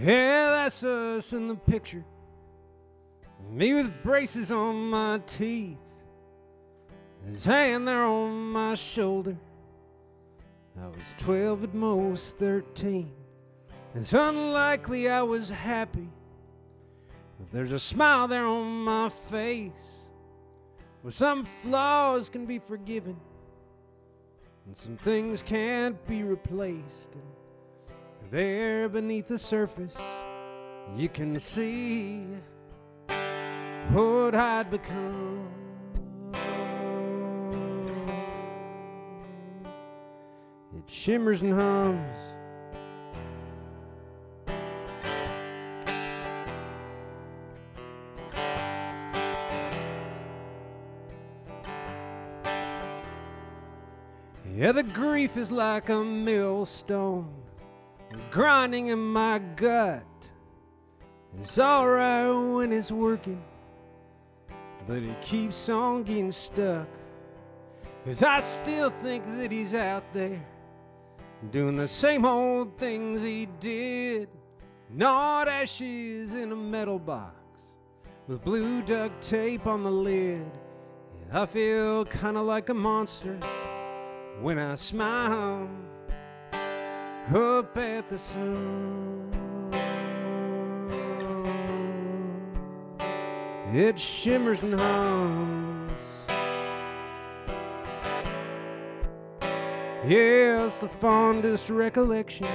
Yeah, that's us in the picture. Me with braces on my teeth, his hand there on my shoulder. I was 12 at most 13. It's unlikely I was happy, but there's a smile there on my face. Well, some flaws can be forgiven, and some things can't be replaced. And there beneath the surface, you can see what I'd become. It shimmers and hums. Yeah, the grief is like a millstone grinding in my gut. It's alright when it's working, but it keeps on getting stuck. 'Cause I still think that he's out there doing the same old things he did. Gnawed ashes in a metal box with blue duct tape on the lid. Yeah, I feel kinda like a monster when I smile up at the sun. It shimmers and hums. Yeah, it's the fondest recollection.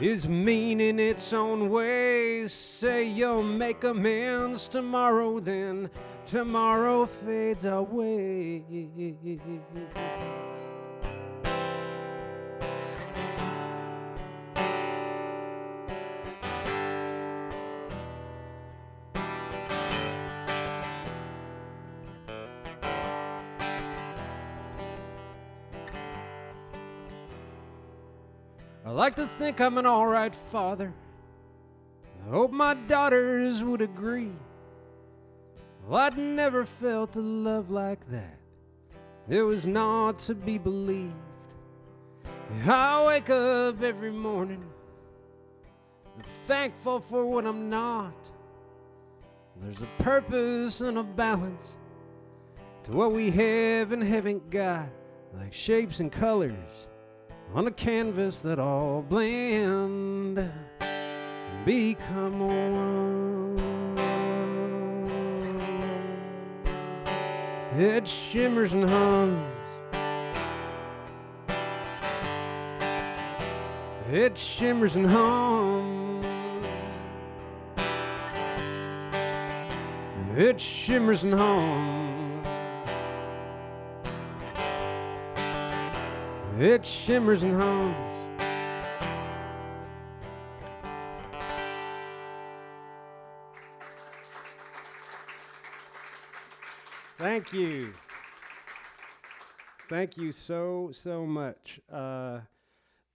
Is mean in its own way. Say you'll make amends tomorrow, then tomorrow fades away. I like to think I'm an alright father. I hope my daughters would agree. Well, I'd never felt a love like that. It was not to be believed. I wake up every morning thankful for what I'm not. There's a purpose and a balance to what we have and haven't got, like shapes and colors on a canvas that all blend and become one. It shimmers and hums. It shimmers and hums. It shimmers and hums. It shimmers and hums. Thank you. Thank you so much.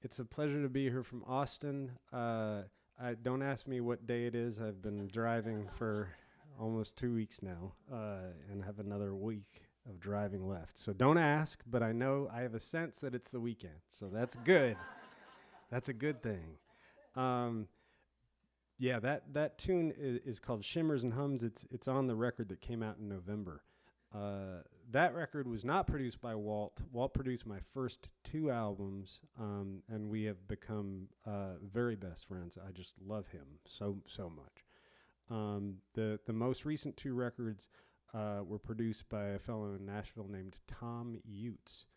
It's a pleasure to be here from Austin. Don't ask me what day it is. I've been driving for almost 2 weeks now and have another week of driving left. So don't ask, but I know I have a sense that it's the weekend. So that's good. That's a good thing. Yeah, that tune is called Shimmers and Hums. It's on the record that came out in November. That record was not produced by Walt. Walt produced my first 2 albums, and we have become very best friends. I just love him so much. The most recent 2 records were produced by a fellow in Nashville named Tom Utes,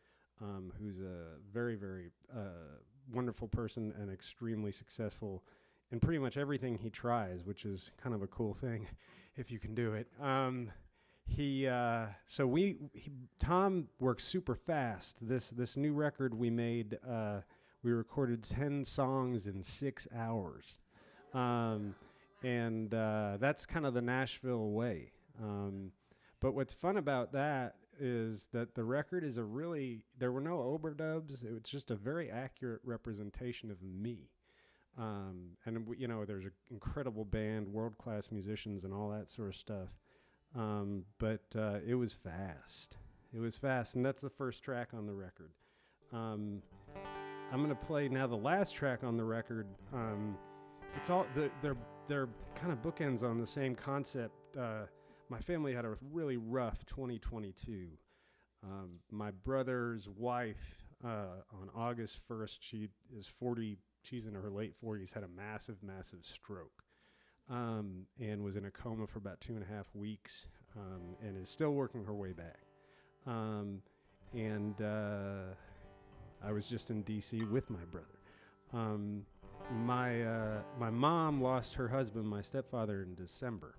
who's a very wonderful person and extremely successful in pretty much everything he tries, which is kind of a cool thing if you can do it. Tom works super fast. This new record we made, we recorded 10 songs in 6 hours, and that's kind of the Nashville way. But what's fun about that is that the record is there were no overdubs. It was just a very accurate representation of me. And there's an incredible band, world-class musicians and all that sort of stuff. But it was fast. It was fast, and that's the first track on the record. I'm going to play now the last track on the record. it's all they're kind of bookends on the same concept. My family had a really rough 2022. My brother's wife, on August 1st, she is 40. She's in her late 40s. Had a massive stroke, and was in a coma for about 2.5 weeks, and is still working her way back. And I was just in D.C. with my brother. My mom lost her husband, my stepfather, in December,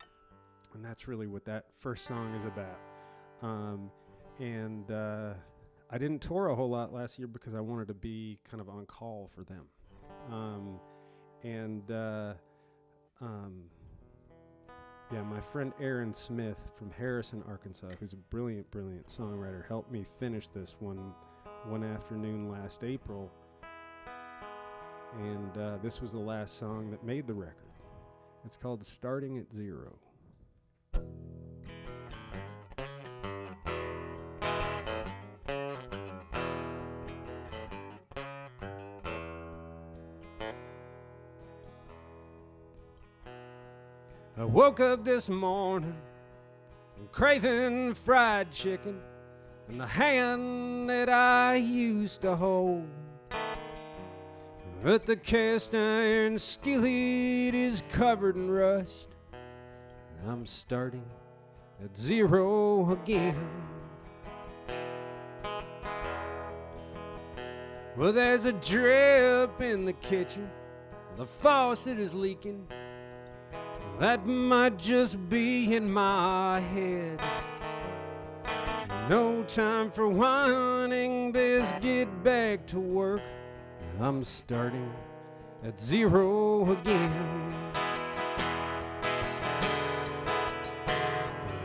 and that's really what that first song is about. And I didn't tour a whole lot last year because I wanted to be kind of on call for them. Yeah, my friend Aaron Smith from Harrison, Arkansas, who's a brilliant songwriter, helped me finish this one afternoon last April. And this was the last song that made the record. It's called Starting at Zero. I woke up this morning craving fried chicken and the hand that I used to hold. But the cast iron skillet is covered in rust. I'm starting at zero again. Well, there's a drip in the kitchen. The faucet is leaking. That might just be in my head. No time for whining, best get back to work. I'm starting at zero again.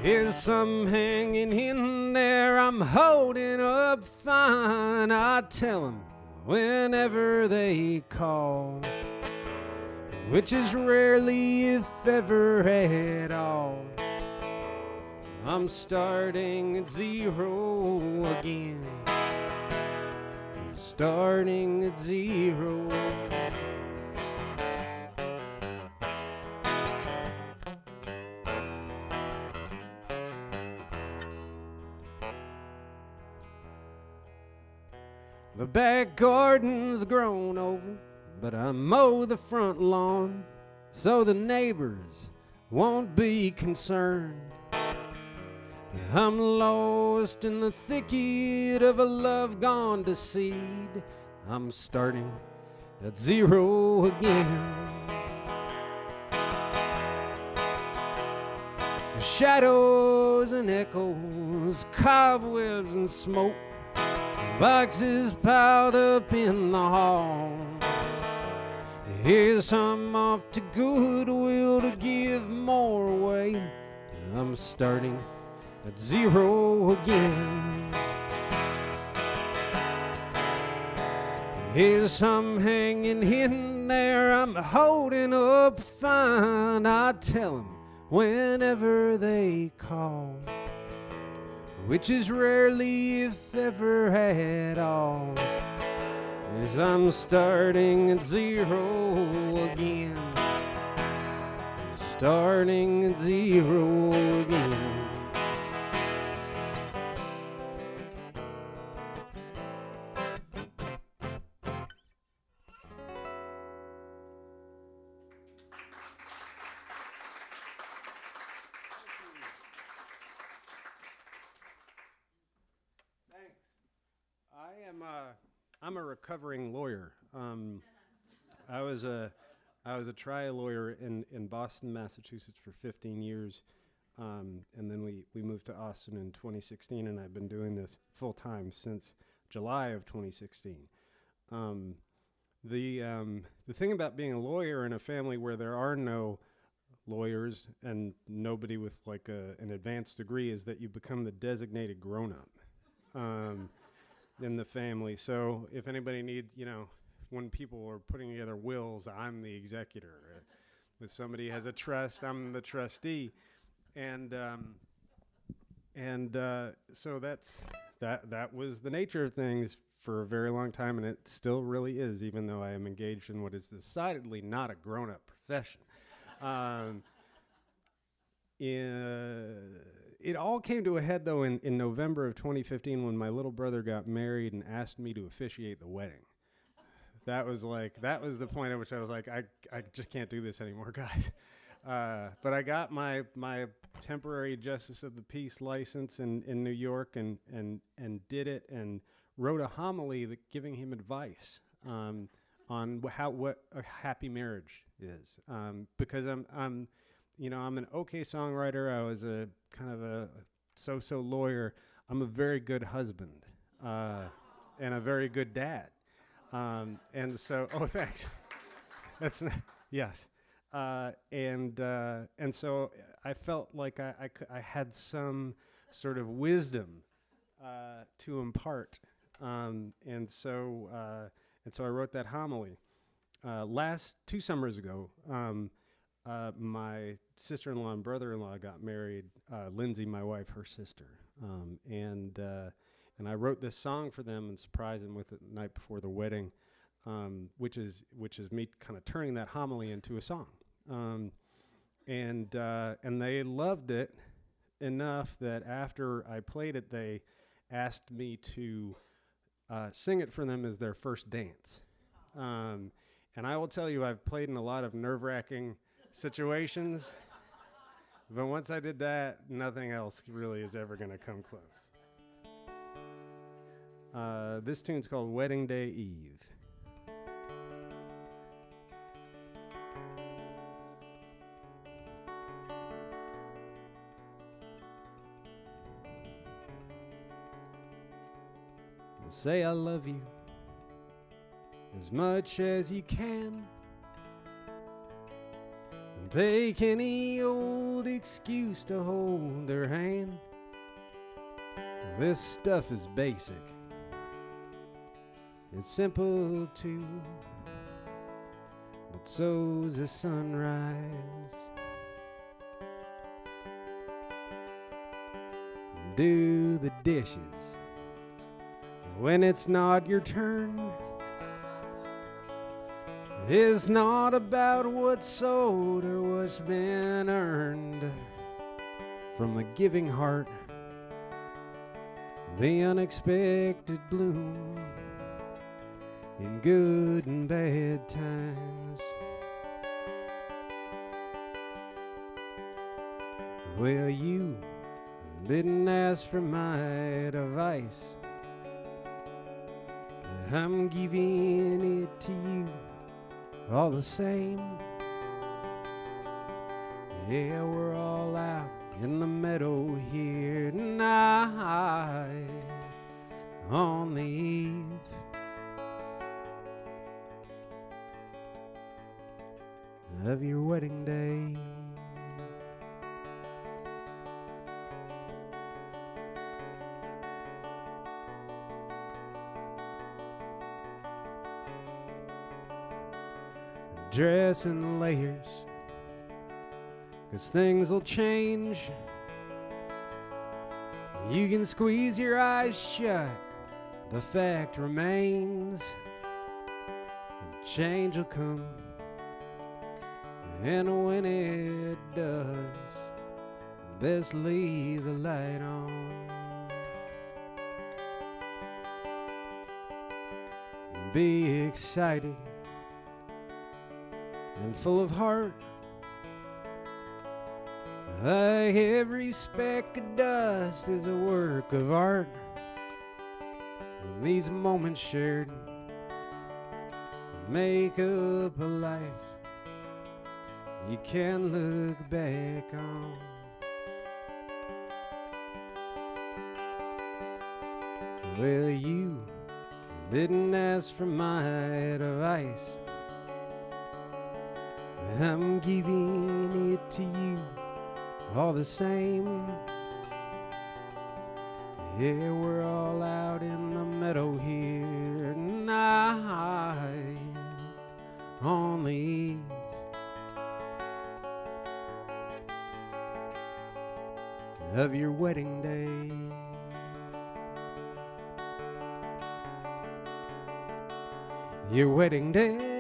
Is some hanging in there I'm holding up fine? I tell them whenever they call, which is rarely if ever at all. I'm starting at zero again. Starting at zero. The back garden's grown over, but I mow the front lawn so the neighbors won't be concerned. I'm lost in the thicket of a love gone to seed. I'm starting at zero again. Shadows and echoes, cobwebs and smoke, boxes piled up in the hall. Here's some off to Goodwill to give more away. I'm starting at zero again. Here's some hanging in there I'm holding up fine. I tell them whenever they call, which is rarely if ever at all. As I'm starting at zero again. Starting at zero again. I'm a recovering lawyer. I was a trial lawyer in Boston, Massachusetts for 15 years, and then we moved to Austin in 2016, and I've been doing this full time since July of 2016. The thing about being a lawyer in a family where there are no lawyers and nobody with like an advanced degree is that you become the designated grown-up. In the family. So if anybody needs, when people are putting together wills, I'm the executor. If somebody has a trust, I'm the trustee. And so that was the nature of things for a very long time, and it still really is, even though I am engaged in what is decidedly not a grown-up profession. profession. Um, it all came to a head, though, in November of 2015 when my little brother got married and asked me to officiate the wedding. That was the point at which I was like, I just can't do this anymore, guys. But I got my temporary Justice of the Peace license in New York and did it and wrote a homily giving him advice on what a happy marriage is. Because I'm an okay songwriter. I was a kind of a so-so lawyer. I'm a very good husband and a very good dad. And so, thanks. That's yes. And so I felt like I had some sort of wisdom to impart. And so I wrote that homily. 2 summers ago, my sister-in-law and brother-in-law got married. Lindsay, my wife, her sister, and I wrote this song for them and surprised them with it the night before the wedding, which is me kind of turning that homily into a song, and they loved it enough that after I played it, they asked me to sing it for them as their first dance. And I will tell you, I've played in a lot of nerve-wracking situations, but once I did that, nothing else really is ever going to come close. This tune's called Wedding Day Eve. Say I love you as much as you can. Take any old excuse to hold their hand. This stuff is basic. It's simple too, but so's the sunrise. Do the dishes when it's not your turn. It's not about what's sold or what's been earned. From the giving heart, the unexpected bloom in good and bad times. Well, you didn't ask for my advice. I'm giving it to you all the same. Yeah, we're all out in the meadow here tonight on the eve of your wedding day. Dress in layers, 'cause things will change. You can squeeze your eyes shut, the fact remains. And change will come, and when it does, best leave the light on. Be excited and full of heart, like every speck of dust is a work of art. When these moments shared make up a life you can look back on. Well, you didn't ask for my advice. I'm giving it to you all the same. Yeah, we're all out in the meadow here tonight on the eve of your wedding day. Your wedding day.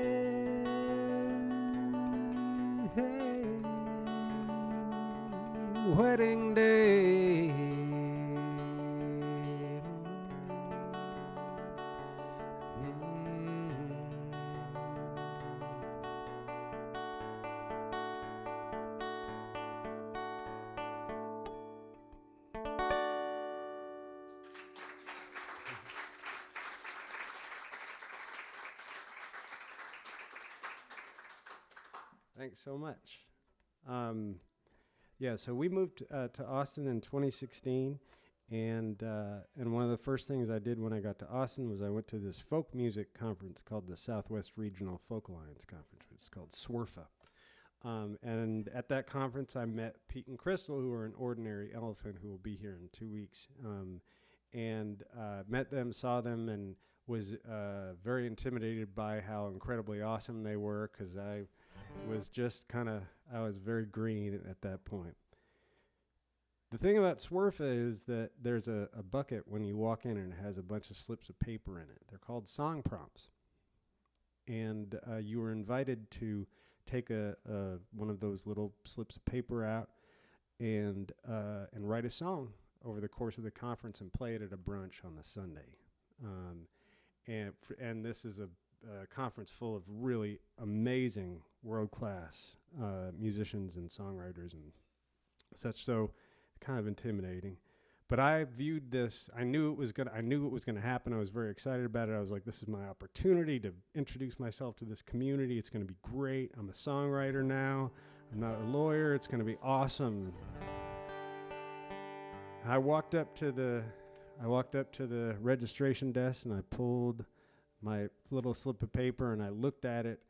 Thanks so much. Yeah, so we moved to Austin in 2016, and one of the first things I did when I got to Austin was I went to this folk music conference called the Southwest Regional Folk Alliance Conference, which is called SWRFA. And at that conference, I met Pete and Crystal, who are an ordinary elephant who will be here in 2 weeks, and met them, saw them, and was very intimidated by how incredibly awesome they were, because I was just I was very green at that point. The thing about SWRFA is that there's a bucket when you walk in, and it has a bunch of slips of paper in it. They're called song prompts. And you were invited to take one of those little slips of paper out and write a song over the course of the conference and play it at a brunch on the Sunday. And this is a conference full of really amazing world-class musicians and songwriters and such, so kind of intimidating. But I viewed this, I knew it was gonna happen. I was very excited about it. I was like, this is my opportunity to introduce myself to this community. It's gonna be great. I'm a songwriter now. I'm not a lawyer. It's gonna be awesome. I walked up to the registration desk, and I pulled my little slip of paper, and I looked at it,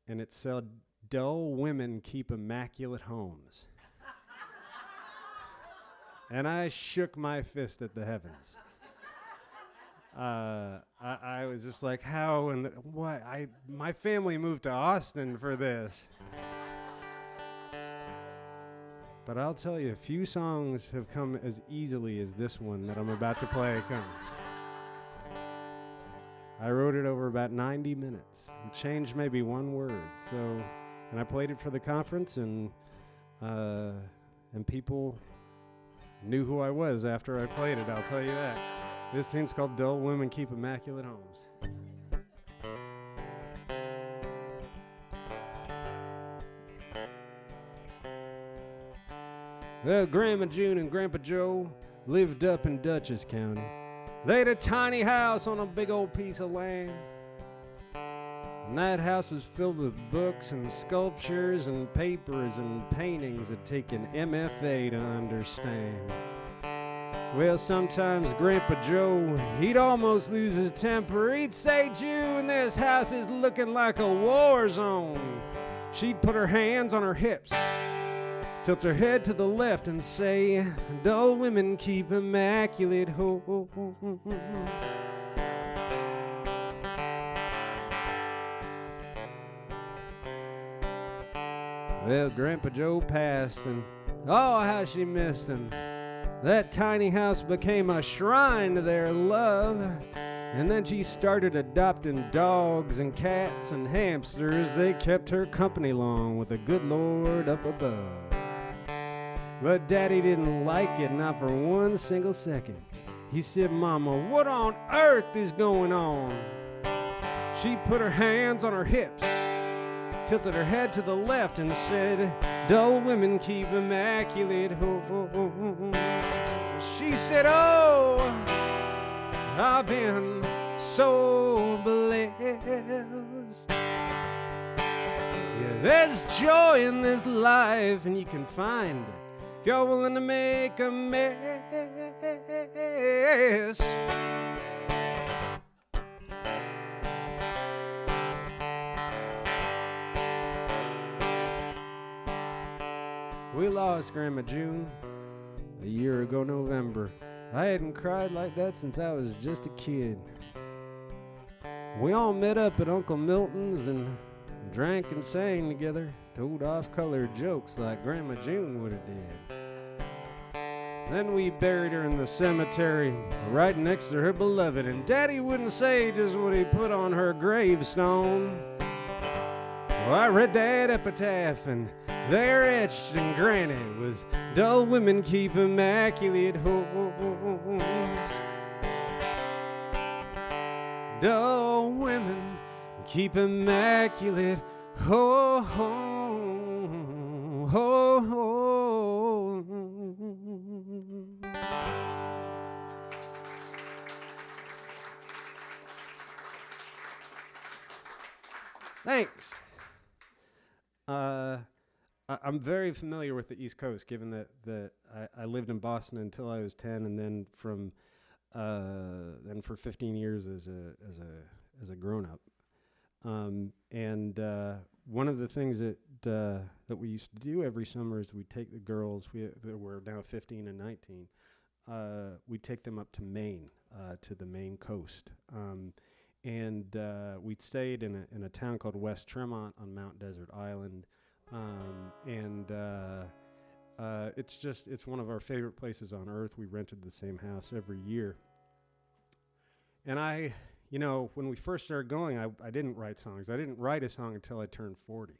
and it said, "Dull women keep immaculate homes." And I shook my fist at the heavens. I was just like, how and what? My family moved to Austin for this. But I'll tell you, few songs have come as easily as this one that I'm about to play comes. I wrote it over about 90 minutes and changed maybe one word. And I played it for the conference, and people knew who I was after I played it, I'll tell you that. This tune's called "Dull Women Keep Immaculate Homes." Well, Grandma June and Grandpa Joe lived up in Dutchess County. They had a tiny house on a big old piece of land. And that house was filled with books and sculptures and papers and paintings that take an MFA to understand. Well, sometimes Grandpa Joe, he'd almost lose his temper. He'd say, "June, this house is looking like a war zone." She'd put her hands on her hips, tilt her head to the left, and say, "Dull women keep immaculate homes." Well, Grandpa Joe passed, and oh, how she missed him. That tiny house became a shrine to their love. And then she started adopting dogs and cats and hamsters. They kept her company long with the good Lord up above. But Daddy didn't like it, not for one single second. He said, "Mama, what on earth is going on?" She put her hands on her hips, tilted her head to the left, and said, "Dull women keep immaculate homes." She said, "Oh, I've been so blessed. Yeah, there's joy in this life, and you can find it if you're willing to make a mess." We lost Grandma June a year ago November. I hadn't cried like that since I was just a kid. We all met up at Uncle Milton's and drank and sang together, told off-color jokes like Grandma June would have did. Then we buried her in the cemetery right next to her beloved, and Daddy wouldn't say just what he put on her gravestone. Well, I read that epitaph, and there etched in granite was, "Dull women keep immaculate homes." dull women keep immaculate. Ho, ho, ho, ho. Thanks. I'm very familiar with the East Coast, given that I lived in Boston until I was 10, and then then for 15 years as a grown up. And one of the things that we used to do every summer is we'd take the girls, that were now 15 and 19, we'd take them up to Maine, to the Maine coast. And we'd stayed in a town called West Tremont on Mount Desert Island. It's one of our favorite places on earth. We rented the same house every year. And when we first started going, I didn't write songs. I didn't write a song until I turned 40.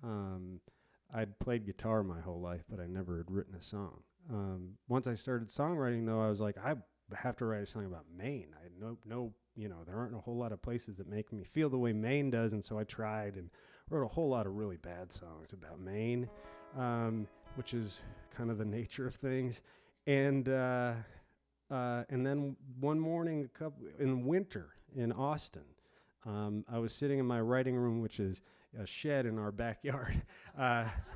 I'd played guitar my whole life, but I never had written a song. Once I started songwriting, though, I was like, I have to write a song about Maine. I know, there aren't a whole lot of places that make me feel the way Maine does, and so I tried and wrote a whole lot of really bad songs about Maine, which is kind of the nature of things. And then one morning, in winter in Austin, I was sitting in my writing room, which is a shed in our backyard,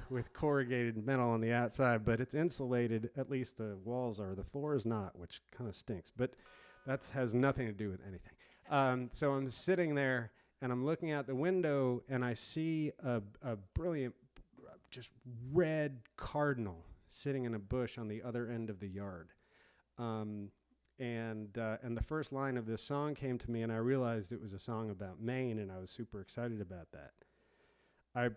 with corrugated metal on the outside, but it's insulated. At least the walls are. The floor is not, which kind of stinks. But that has nothing to do with anything. So I'm sitting there, and I'm looking out the window, and I see a brilliant, just red cardinal sitting in a bush on the other end of the yard. And the first line of this song came to me, and I realized it was a song about Maine, and I was super excited about that. I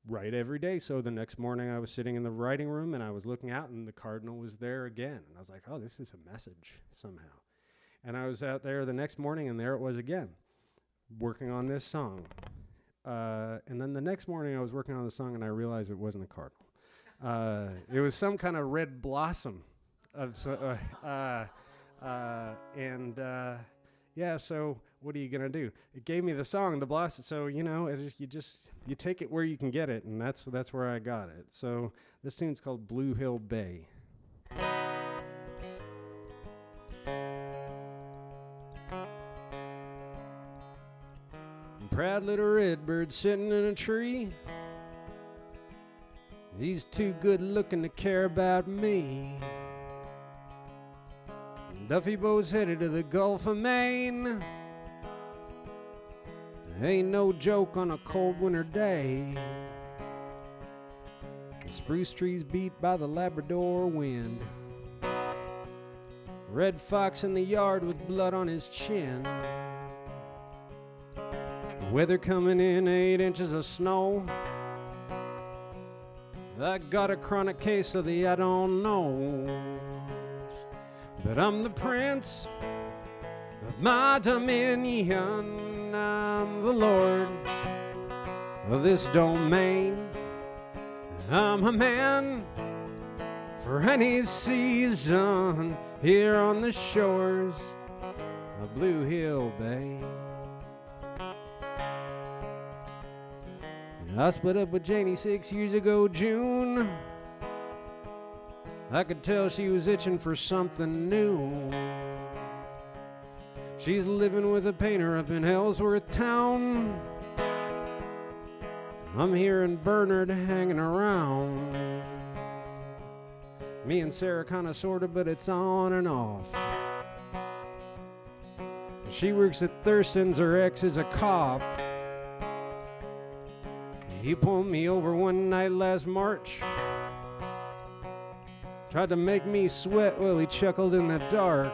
write every day, so the next morning I was sitting in the writing room, and I was looking out, and the cardinal was there again. And I was like, oh, this is a message somehow. And I was out there the next morning, and there it was again, working on this song. And then the next morning I was working on the song, and I realized it wasn't a cardinal. It was some kind of red blossom. So what are you going to do? It gave me the song, the blossom. So, you take it where you can get it, and that's where I got it. So this tune's called Blue Hill Bay. Proud little redbird sitting in a tree. He's too good looking to care about me. Duffy boat's headed to the Gulf of Maine. Ain't no joke on a cold winter day. The spruce trees beat by the Labrador wind. Red fox in the yard with blood on his chin. Weather coming in, 8 inches of snow. I got a chronic case of the I don't know. But I'm the prince of my dominion. I'm the lord of this domain. I'm a man for any season here on the shores of Blue Hill Bay. I split up with Janie 6 years ago, June. I could tell she was itching for something new. She's living with a painter up in Ellsworth town. I'm here in Bernard hanging around. Me and Sarah kinda sorta, but it's on and off. She works at Thurston's, her ex is a cop. He pulled me over one night last March. Tried to make me sweat while he chuckled in the dark.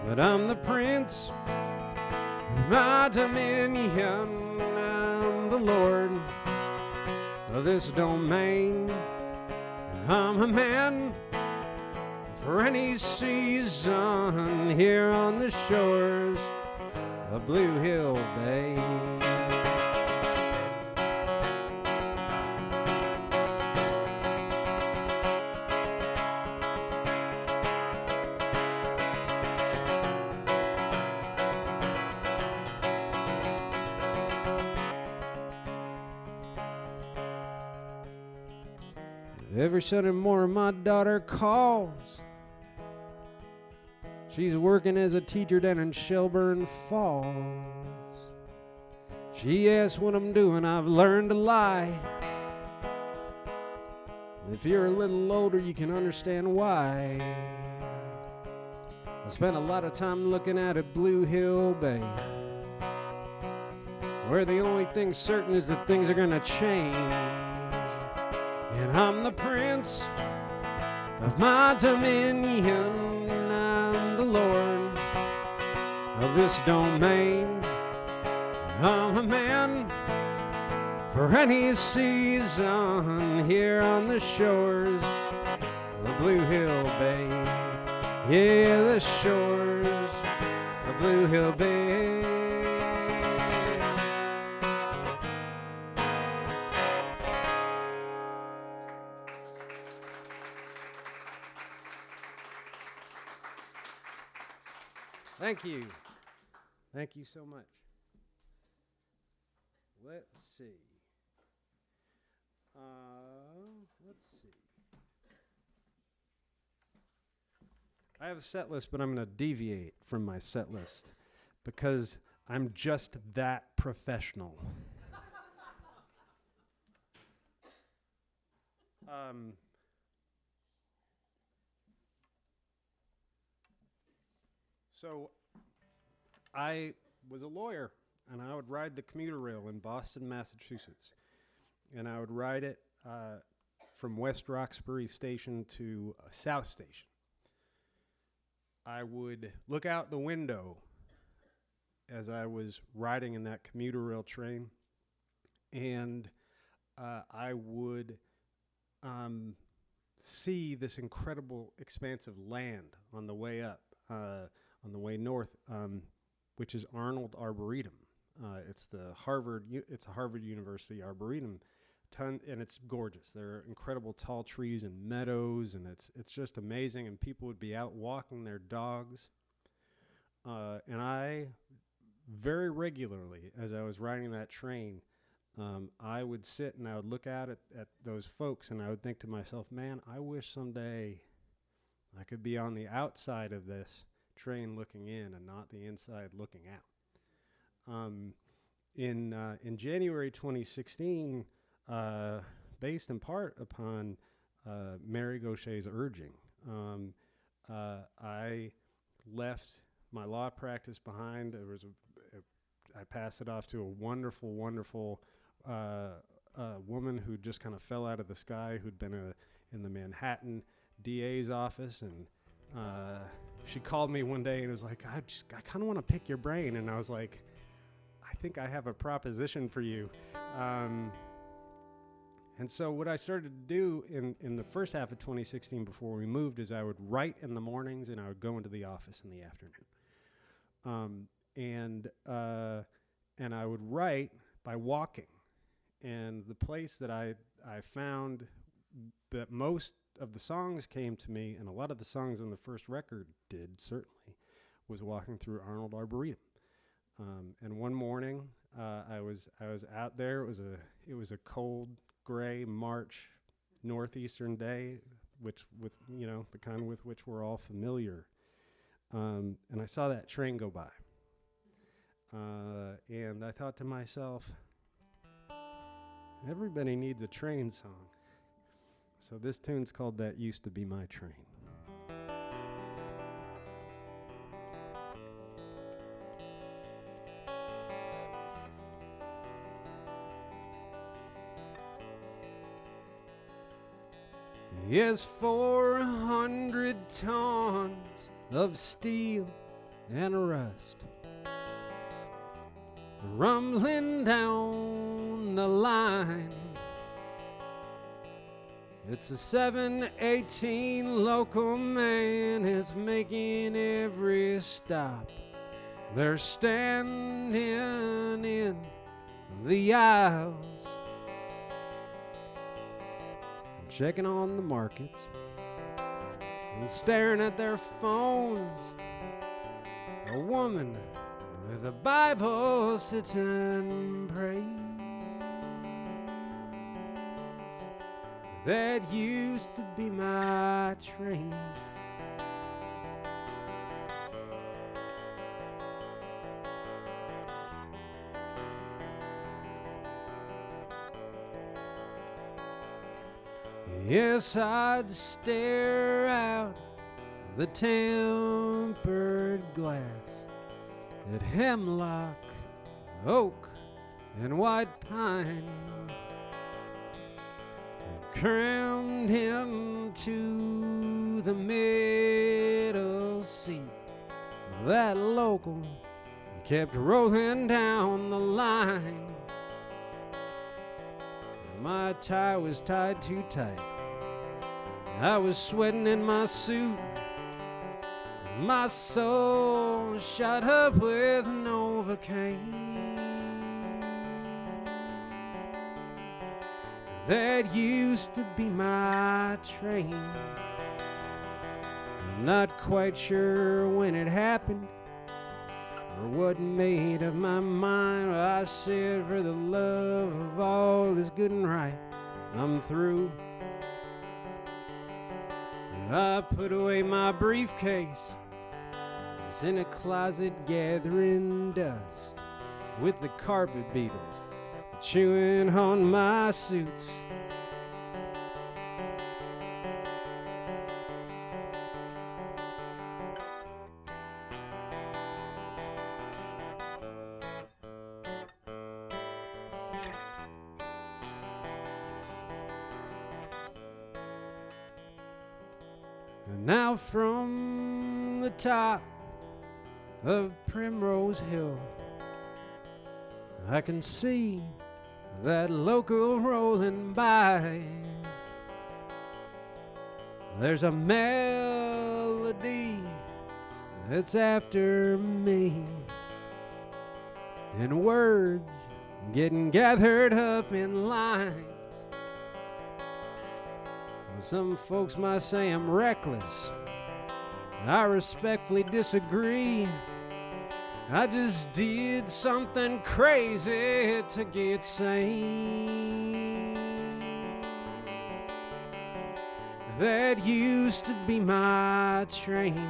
But I'm the prince of my dominion. I'm the lord of this domain. I'm a man for any season here on the shores of Blue Hill Bay. Every Sunday morning my daughter calls. She's working as a teacher down in Shelburne Falls. She asks what I'm doing, I've learned to lie. If you're a little older, you can understand why. I spent a lot of time looking out at Blue Hill Bay, where the only thing certain is that things are gonna change. And I'm the prince of my dominion. I'm the lord of this domain. I'm a man for any season here on the shores of Blue Hill Bay. Yeah, the shores of Blue Hill Bay. Thank you. Thank you so much. Let's see. I have a set list, but I'm going to deviate from my set list because I'm just that professional. So I was a lawyer, and I would ride the commuter rail in Boston, Massachusetts. And I would ride it from West Roxbury Station to South Station. I would look out the window as I was riding in that commuter rail train, and I would see this incredible expanse of land on the way up, on the way north, which is Arnold Arboretum. It's a Harvard University Arboretum, and it's gorgeous. There are incredible tall trees and meadows, and it's just amazing. And people would be out walking their dogs, and I very regularly, as I was riding that train, I would sit and I would look out at those folks, and I would think to myself, man, I wish someday I could be on the outside of this train looking in and not the inside looking out. In January 2016, based in part upon Mary Gaucher's urging, I left my law practice behind. I passed it off to a wonderful, wonderful woman who just kind of fell out of the sky, who'd been in the Manhattan DA's office, and she called me one day and was like, I kind of want to pick your brain. And I was like, I think I have a proposition for you. And so what I started to do in the first half of 2016 before we moved is I would write in the mornings and I would go into the office in the afternoon. And I would write by walking. And the place that I found that most of the songs came to me, and a lot of the songs on the first record did, certainly, was walking through Arnold Arboretum. And one morning, I was out there. It was a cold, gray March northeastern day, with the kind with which we're all familiar. And I saw that train go by, and I thought to myself, everybody needs a train song. So this tune's called "That Used to Be My Train." Yes, 400 tons of steel and rust rumbling down the line. It's a 718 local man is making every stop. They're standing in the aisles, checking on the markets and staring at their phones. A woman with a Bible sits and prays. that used to be my train. Yes, I'd stare out the tempered glass at hemlock, oak, and white pine, crammed into the middle seat of that local, kept rolling down the line. My tie was tied too tight. I was sweating in my suit. My soul shot up with Novocaine. That used to be my train. I'm not quite sure when it happened or what made up my mind. I said, for the love of all that's good and right, I'm through. I put away my briefcase. It's in a closet gathering dust with the carpet beetles chewing on my suits. And now from the top of Primrose Hill, I can see that local rolling by. There's a melody that's after me, and words getting gathered up in lines. Some folks might say I'm reckless. I respectfully disagree. I just did something crazy to get sane. That used to be my train.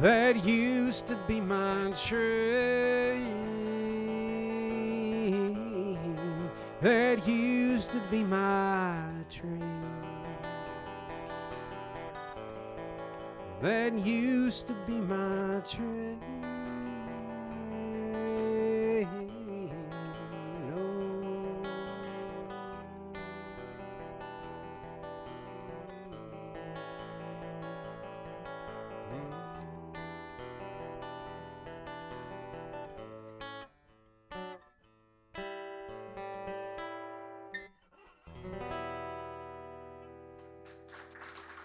That used to be my train. That used to be my train. That used to be my train. No.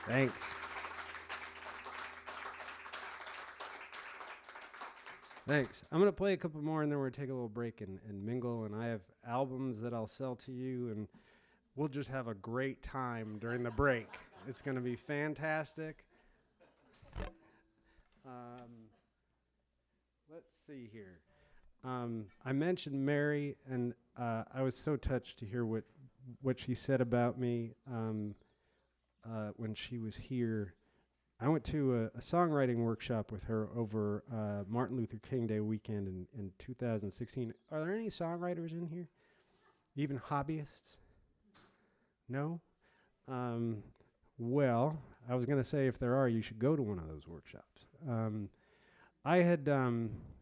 Thanks. Thanks. I'm going to play a couple more and then we're going to take a little break and mingle. And I have albums that I'll sell to you, and we'll just have a great time during the break. It's going to be fantastic. Let's see here. I mentioned Mary, and I was so touched to hear what she said about me when she was here. I went to a songwriting workshop with her over Martin Luther King Day weekend in 2016. Are there any songwriters in here? Even hobbyists? No? Well, I was going to say if there are, you should go to one of those workshops. I had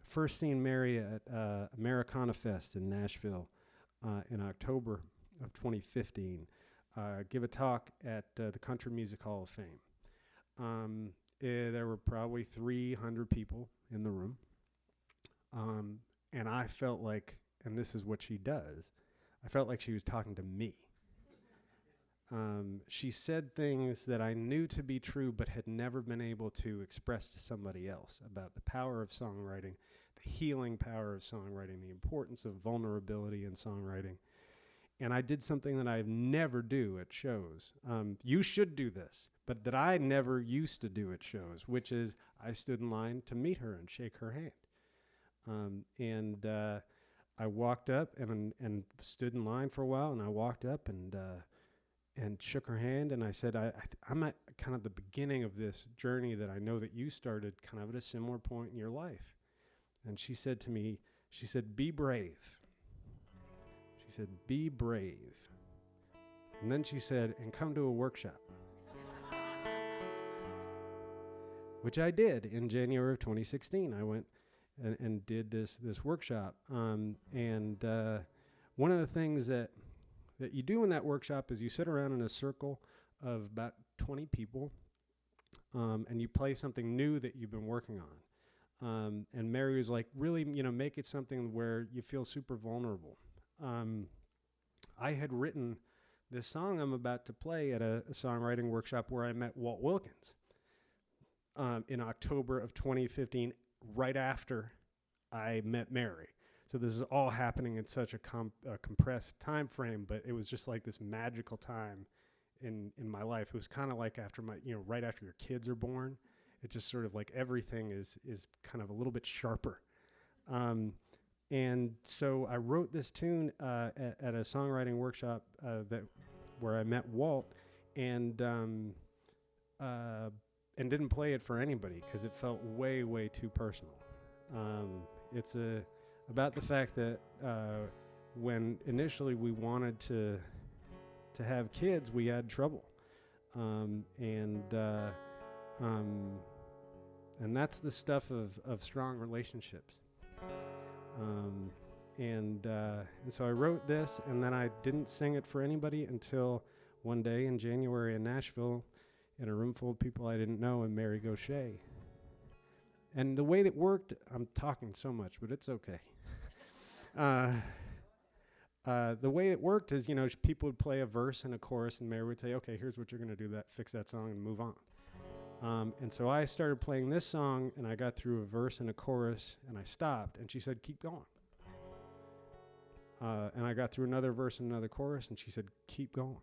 first seen Mary at Americana Fest in Nashville in October of 2015, give a talk at the Country Music Hall of Fame. There were probably 300 people in the room. And I felt like, and this is what she does, I felt like she was talking to me. She said things that I knew to be true but had never been able to express to somebody else about the power of songwriting, the healing power of songwriting, the importance of vulnerability in songwriting. And I did something that I never do at shows. You should do this, but that I never used to do at shows, which is I stood in line to meet her and shake her hand. I walked up and stood in line for a while, and I walked up and shook her hand, and I said, I'm at kind of the beginning of this journey that I know that you started kind of at a similar point in your life. And she said to me, she said, be brave. She said, be brave. And then she said, and come to a workshop. Which I did in January of 2016. I went and did this workshop. And one of the things that you do in that workshop is you sit around in a circle of about 20 people, and you play something new that you've been working on. And Mary was like, really, make it something where you feel super vulnerable. I had written this song I'm about to play at a songwriting workshop where I met Walt Wilkins in October of 2015, right after I met Mary. So this is all happening in such a compressed time frame, but it was just like this magical time in my life. It was kind of like after right after your kids are born. It's just sort of like everything is kind of a little bit sharper. And so I wrote this tune at a songwriting workshop where I met Walt, and didn't play it for anybody because it felt way, way too personal. It's about the fact that when initially we wanted to have kids, we had trouble, and that's the stuff of strong relationships. And so I wrote this, and then I didn't sing it for anybody until one day in January in Nashville, in a room full of people I didn't know, and Mary Gaucher. And the way that worked, I'm talking so much, but it's okay. The way it worked is, people would play a verse and a chorus, and Mary would say, okay, here's what you're going to do, fix that song and move on. And so I started playing this song, and I got through a verse and a chorus, and I stopped, and she said, keep going. And I got through another verse and another chorus, and she said, keep going.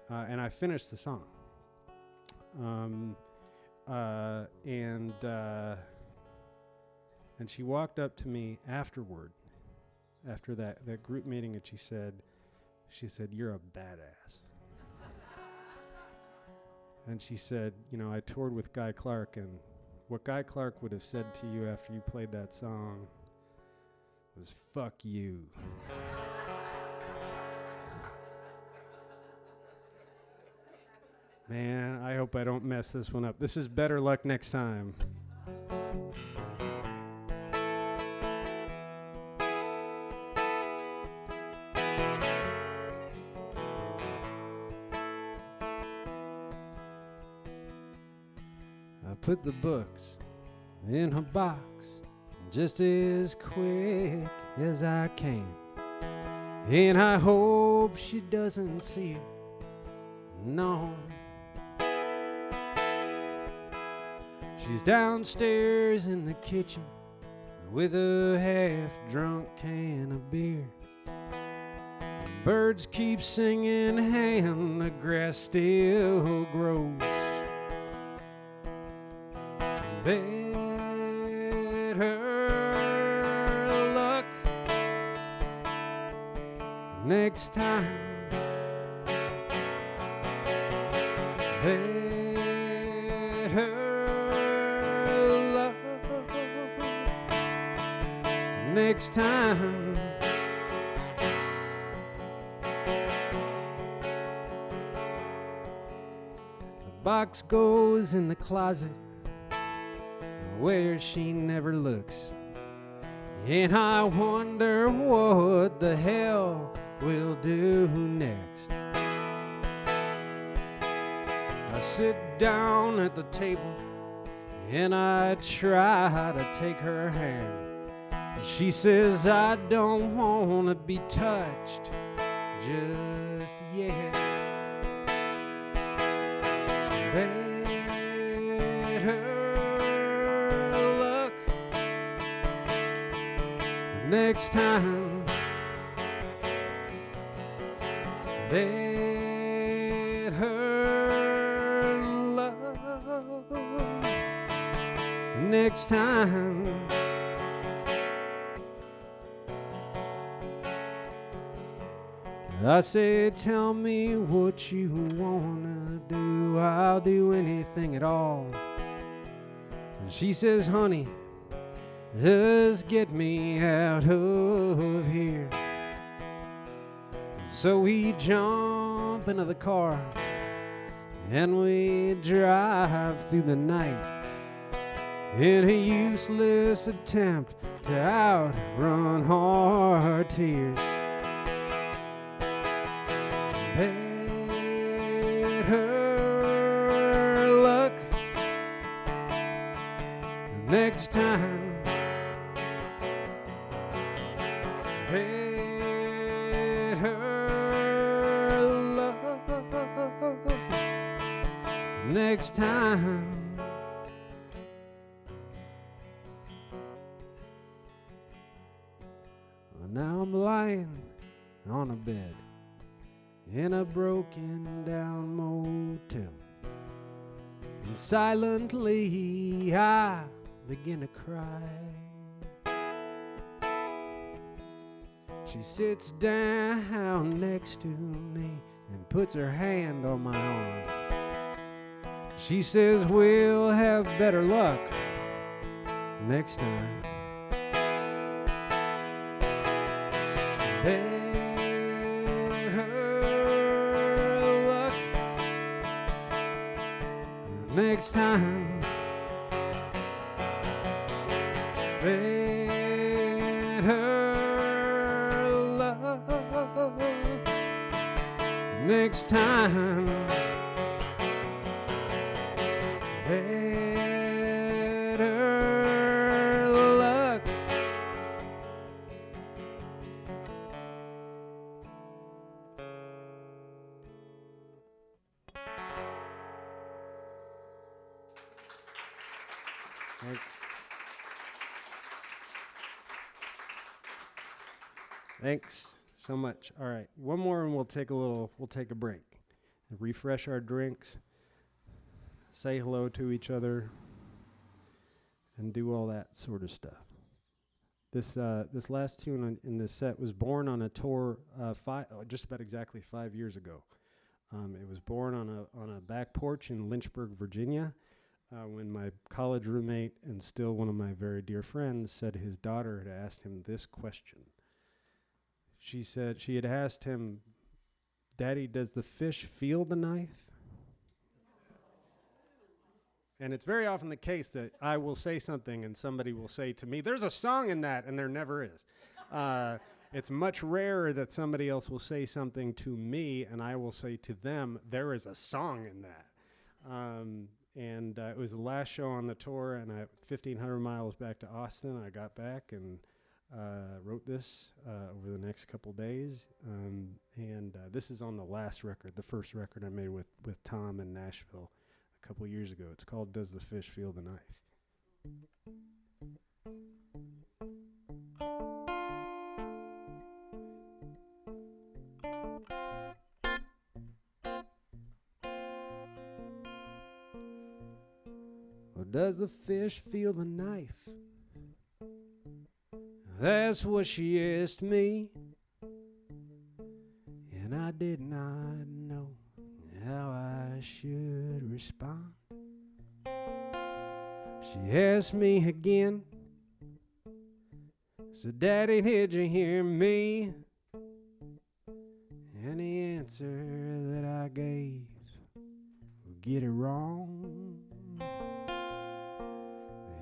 And I finished the song. And she walked up to me afterward, after that group meeting, and she said, you're a badass. And she said, I toured with Guy Clark, and what Guy Clark would have said to you after you played that song was, fuck you. Man, I hope I don't mess this one up. This is better luck next time. I put the books in her box just as quick as I can, and I hope she doesn't see it. No. She's downstairs in the kitchen with a half-drunk can of beer. Birds keep singing and the grass still grows. Better luck next time. Next time. The box goes in the closet where she never looks, and I wonder what the hell we'll do next. I sit down at the table and I try to take her hand. She says, I don't want to be touched just yet. Better luck next time. Better luck next time. I said, tell me what you wanna do, I'll do anything at all. And she says, honey, just get me out of here. So we jump into the car and we drive through the night in a useless attempt to outrun our tears. Better luck next time. Better luck next time. Well, now I'm lying on a bed in a broken down motel, and silently I begin to cry. She sits down next to me and puts her hand on my arm. She says, we'll have better luck next time. Better luck next time. Better luck next time. Better luck. Thanks. Thanks so much. All right, one more and we'll take a break and refresh our drinks, say hello to each other, and do all that sort of stuff. This last tune in this set was born on a tour just about exactly 5 years ago. It was born on a back porch in Lynchburg, Virginia, when my college roommate and still one of my very dear friends said his daughter had asked him this question. She said she had asked him, "Daddy, does the fish feel the knife?" And it's very often the case that I will say something and somebody will say to me, "There's a song in that," and there never is. It's much rarer that somebody else will say something to me and I will say to them, "There is a song in that." It was the last show on the tour, and 1,500 miles back to Austin. I got back and wrote this over the next couple days. This is on the last record, the first record I made with Tom in Nashville a couple years ago. It's called "Does the Fish Feel the Knife?" Or does the fish feel the knife? That's what she asked me, and I did not know how I should respond. She asked me again, said, "Daddy, did you hear me?" And the answer that I gave would get it wrong.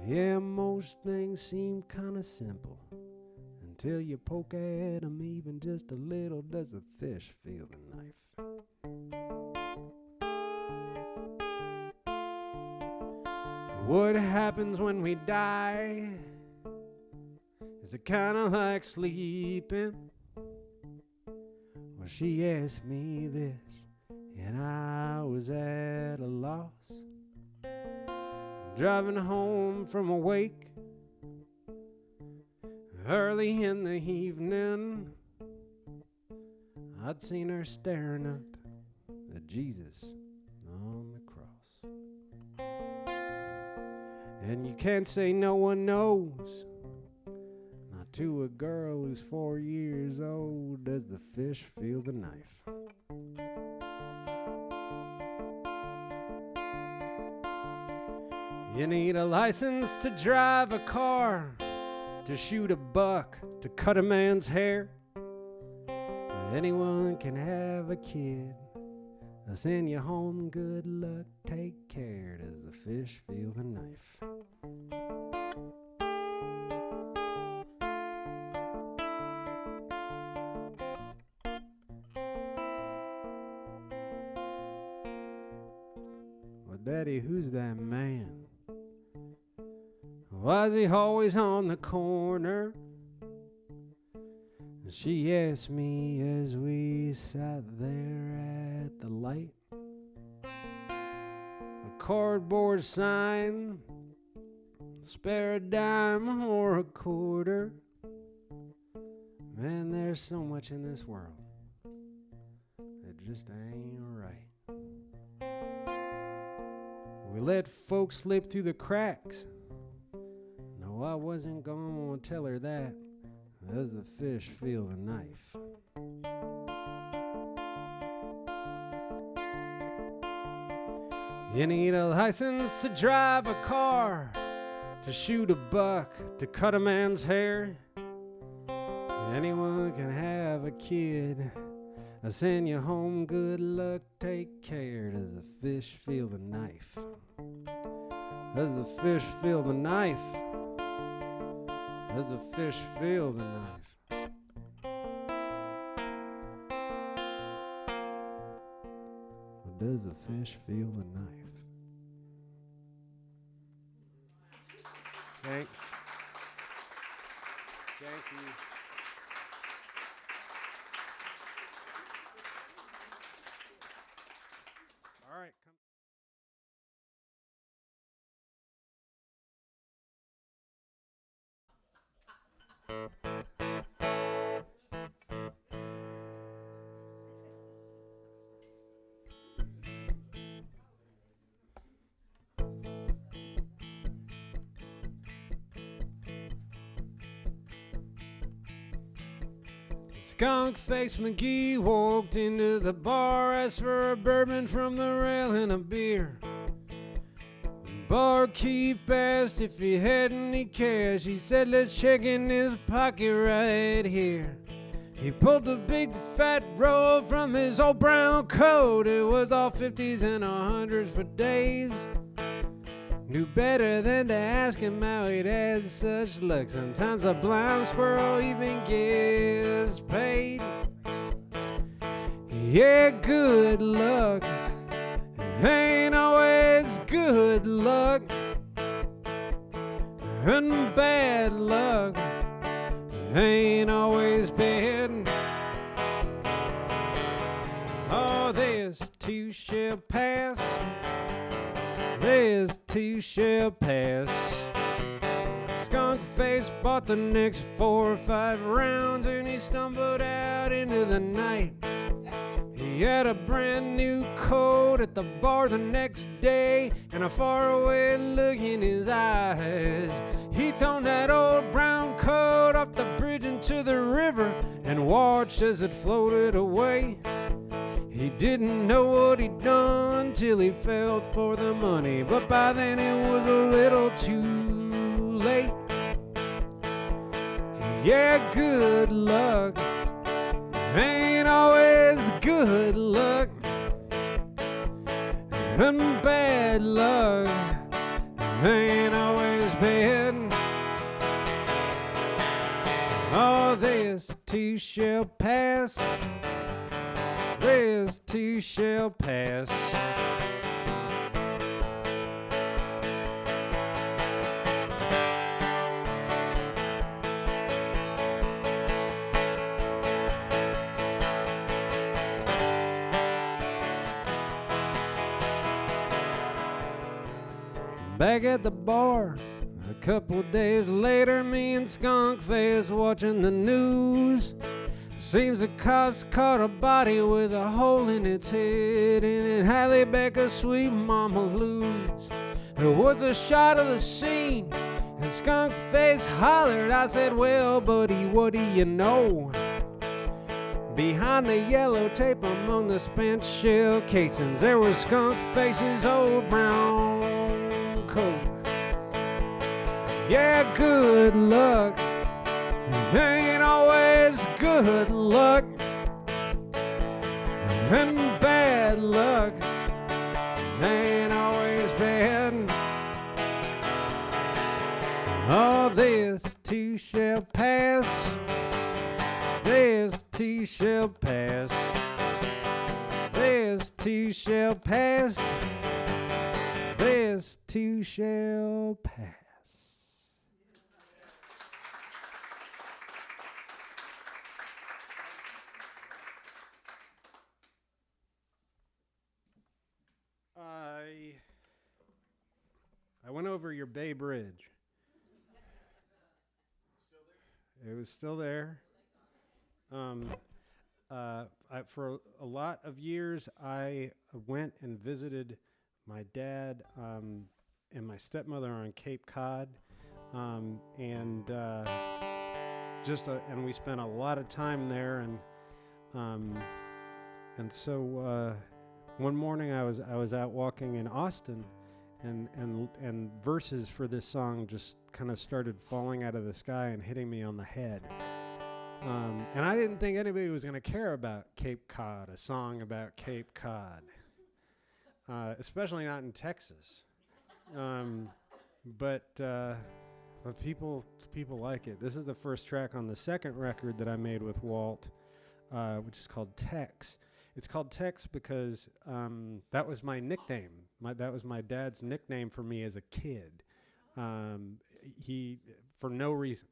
Yeah, most things seem kinda simple until you poke at 'em even just a little. Does the fish feel the knife? What happens when we die? Is it kinda like sleeping? Well, she asked me this, and I was at a loss. Driving home from a wake early in the evening, I'd seen her staring up at Jesus on the cross. And you can't say no one knows, not To a girl who's 4 years old, does the fish feel the knife? You need a license to drive a car, to shoot a buck, to cut a man's hair. Anyone can have a kid. I'll send you home, good luck, take care. Does the fish feel the knife? Well, Daddy, who's that man? Why's he always on the corner? She asked me as we sat there at the light. A cardboard sign, spare a dime or a quarter. Man, there's so much in this world that just ain't right. We let folks slip through the cracks. No, I wasn't gonna tell her that. Does the fish feel the knife? You need a license to drive a car, to shoot a buck, to cut a man's hair. Anyone can have a kid. I send you home, good luck, take care. Does the fish feel the knife? Does the fish feel the knife? Does the fish feel the knife? Or does the fish feel the knife? Thanks. Thank you. All right. Skunk-faced McGee walked into the bar, asked for a bourbon from the rail and a beer. Barkeep asked if he had any cash. He said, let's check in his pocket right here. He pulled a big fat roll from his old brown coat. It was all 50s and 100s for days. Knew better than to ask him how he'd had such luck. Sometimes a blind squirrel even gets paid. Yeah, good luck ain't always good luck, and bad luck ain't always bad. Oh, this too shall pass. This too shall pass. Skunk Face bought the next 4 or 5 rounds, and he stumbled out into the night. He had a brand new coat at the bar the next day, and a faraway look in his eyes. He thrown that old brown coat off the bridge into the river and watched as it floated away. He didn't know what he'd done till he felt for the money, but by then it was a little too late. Yeah, good luck ain't always good luck, and bad luck ain't always bad. Oh, this too shall pass. This too shall pass. Back at the bar, a couple days later, me and Skunk Face watching the news. Seems the cops caught a body with a hole in its head, and it Halle Becker's Sweet Mama Blues. It was a shot of the scene, And skunk face hollered, I said, well, buddy, what do you know? Behind the yellow tape among the spent shell casings, there was skunk face's old brown coat. Yeah, good luck ain't always good luck, and bad luck ain't always bad. Oh, this too shall pass. This too shall pass. This too shall pass. This too shall pass. I went over your Bay Bridge. It was still there. For a lot of years, I went and visited my dad and my stepmother on Cape Cod, and we spent a lot of time there. And so one morning I was out walking in Austin, and verses for this song just kind of started falling out of the sky and hitting me on the head. And I didn't think anybody was going to care about Cape Cod, a song about Cape Cod, especially not in Texas. But people like it. This is the first track on the second record that I made with Walt, which is called Tex. It's called Tex because that was my nickname. That was my dad's nickname for me as a kid. He, for no reason,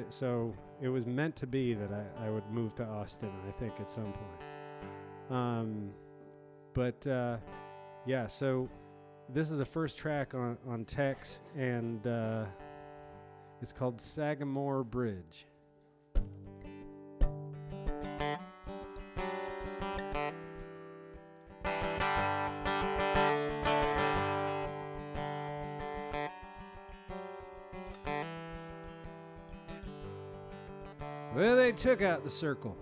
so it was meant to be that I would move to Austin, I think, at some point. Yeah, so this is the first track on Tex, and it's called Sagamore Bridge. Well, they took out the circle,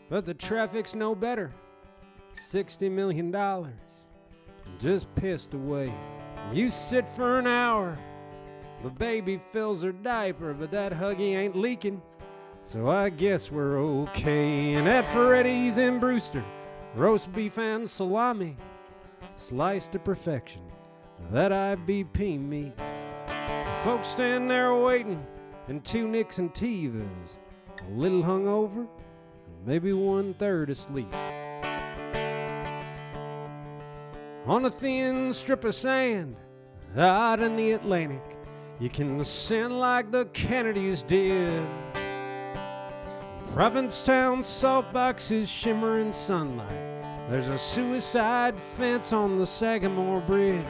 but the traffic's no better. $60 million just pissed away. You sit for an hour, the baby fills her diaper, but that Huggy ain't leaking, so I guess we're okay. And at Freddy's in Brewster, roast beef and salami, sliced to perfection, that IBP meat. Folks stand there waiting, and 2 Nicks and Tivas, a little hungover, and maybe 1/3 asleep. On a thin strip of sand out in the Atlantic, you can ascend like the Kennedys did. Provincetown salt boxes shimmer in sunlight. There's a suicide fence on the Sagamore Bridge.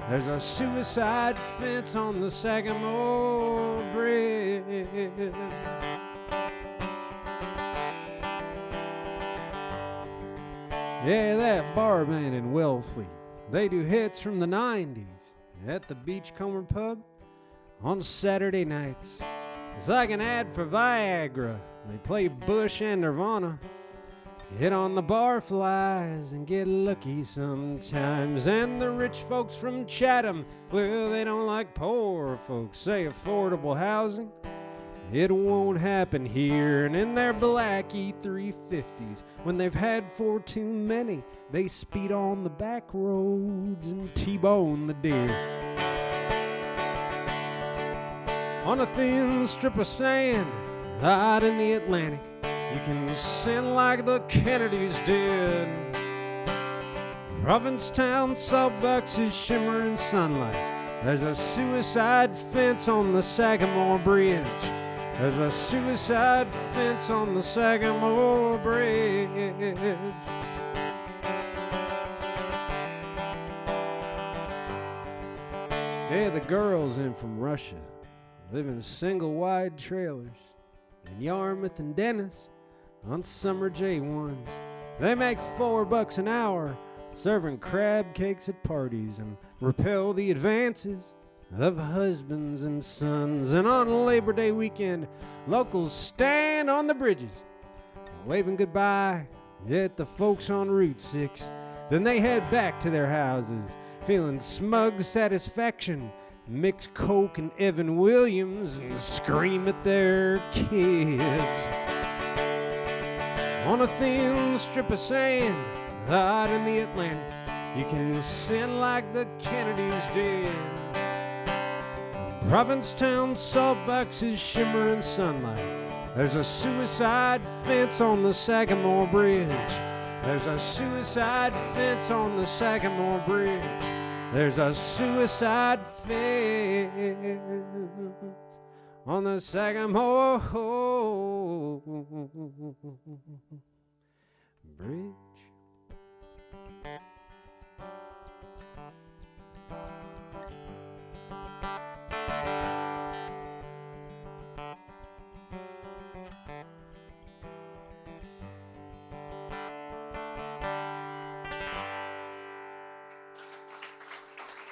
There's a suicide fence on the Sagamore Bridge. Yeah, that bar band in Wellfleet, they do hits from the 90s at the Beachcomber Pub on Saturday nights. It's like an ad for Viagra. They play Bush and Nirvana, hit on the barflies and get lucky sometimes. And the rich folks from Chatham, well, they don't like poor folks. Say affordable housing, it won't happen here. And in their black E350s, when they've had 4 too many, they speed on the back roads and T-bone the deer. On a thin strip of sand out in the Atlantic, you can ascend like the Kennedys did. Provincetown salt boxes shimmer in sunlight. There's a suicide fence on the Sagamore Bridge. There's a suicide fence on the Sagamore Bridge. Yeah, the girls in from Russia live in single wide trailers in Yarmouth and Dennis on summer J1s. They make $4 an hour serving crab cakes at parties and repel the advances of husbands and sons. And on Labor Day weekend, locals stand on the bridges, waving goodbye at the folks on Route 6. Then they head back to their houses, feeling smug satisfaction, mix Coke and Evan Williams, and scream at their kids. On a thin strip of sand out in the Atlantic, you can send like the Kennedys did. Provincetown salt boxes shimmer in sunlight. There's a suicide fence on the Sagamore Bridge. There's a suicide fence on the Sagamore Bridge. There's a suicide fence on the Sagamore Bridge.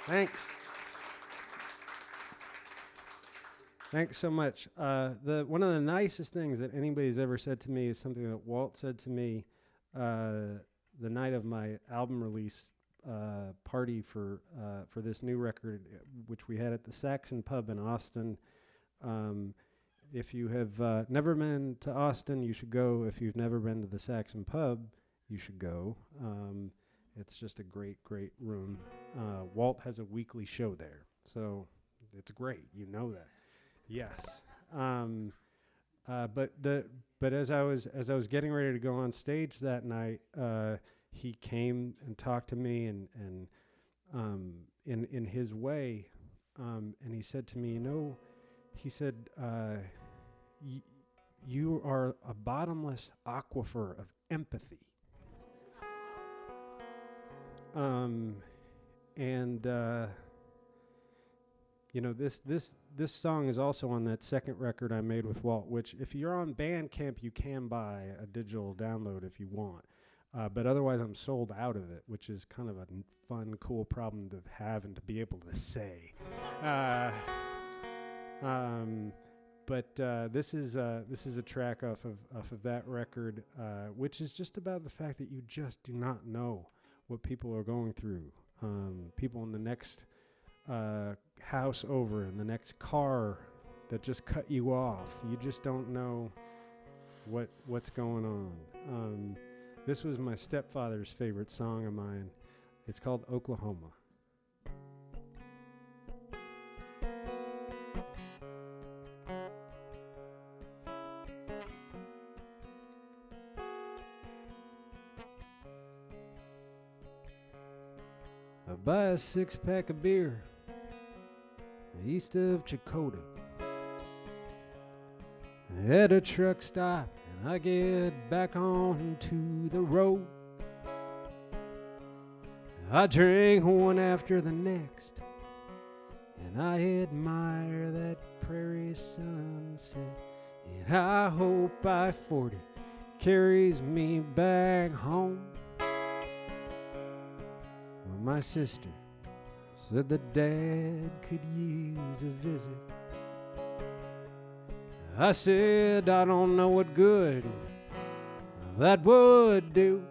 Thanks. Thanks so much. One of the nicest things that anybody's ever said to me is something that Walt said to me the night of my album release party for this new record, which we had at the Saxon Pub in Austin. If you have never been to Austin, you should go. If you've never been to the Saxon Pub, you should go. It's just a great, great room. Walt has a weekly show there, so it's great. You know that. Yes. But as I was getting ready to go on stage that night, he came and talked to me and in his way, and he said to me, he said, you are a bottomless aquifer of empathy. This song is also on that second record I made with Walt, which if you're on Bandcamp, you can buy a digital download if you want. But otherwise, I'm sold out of it, which is kind of a fun, cool problem to have and to be able to say. But this is a track off of that record, which is just about the fact that you just do not know what people are going through. People in the next house over, in the next car that just cut you off. You just don't know what's going on. This was my stepfather's favorite song of mine. It's called Oklahoma. I buy a 6-pack of beer east of Chakotah at a truck stop, and I get back onto the road. I drink one after the next, and I admire that prairie sunset, and I hope I-40 carries me back home. Well, my sister said that Dad could use a visit. I said, I don't know what good that would do.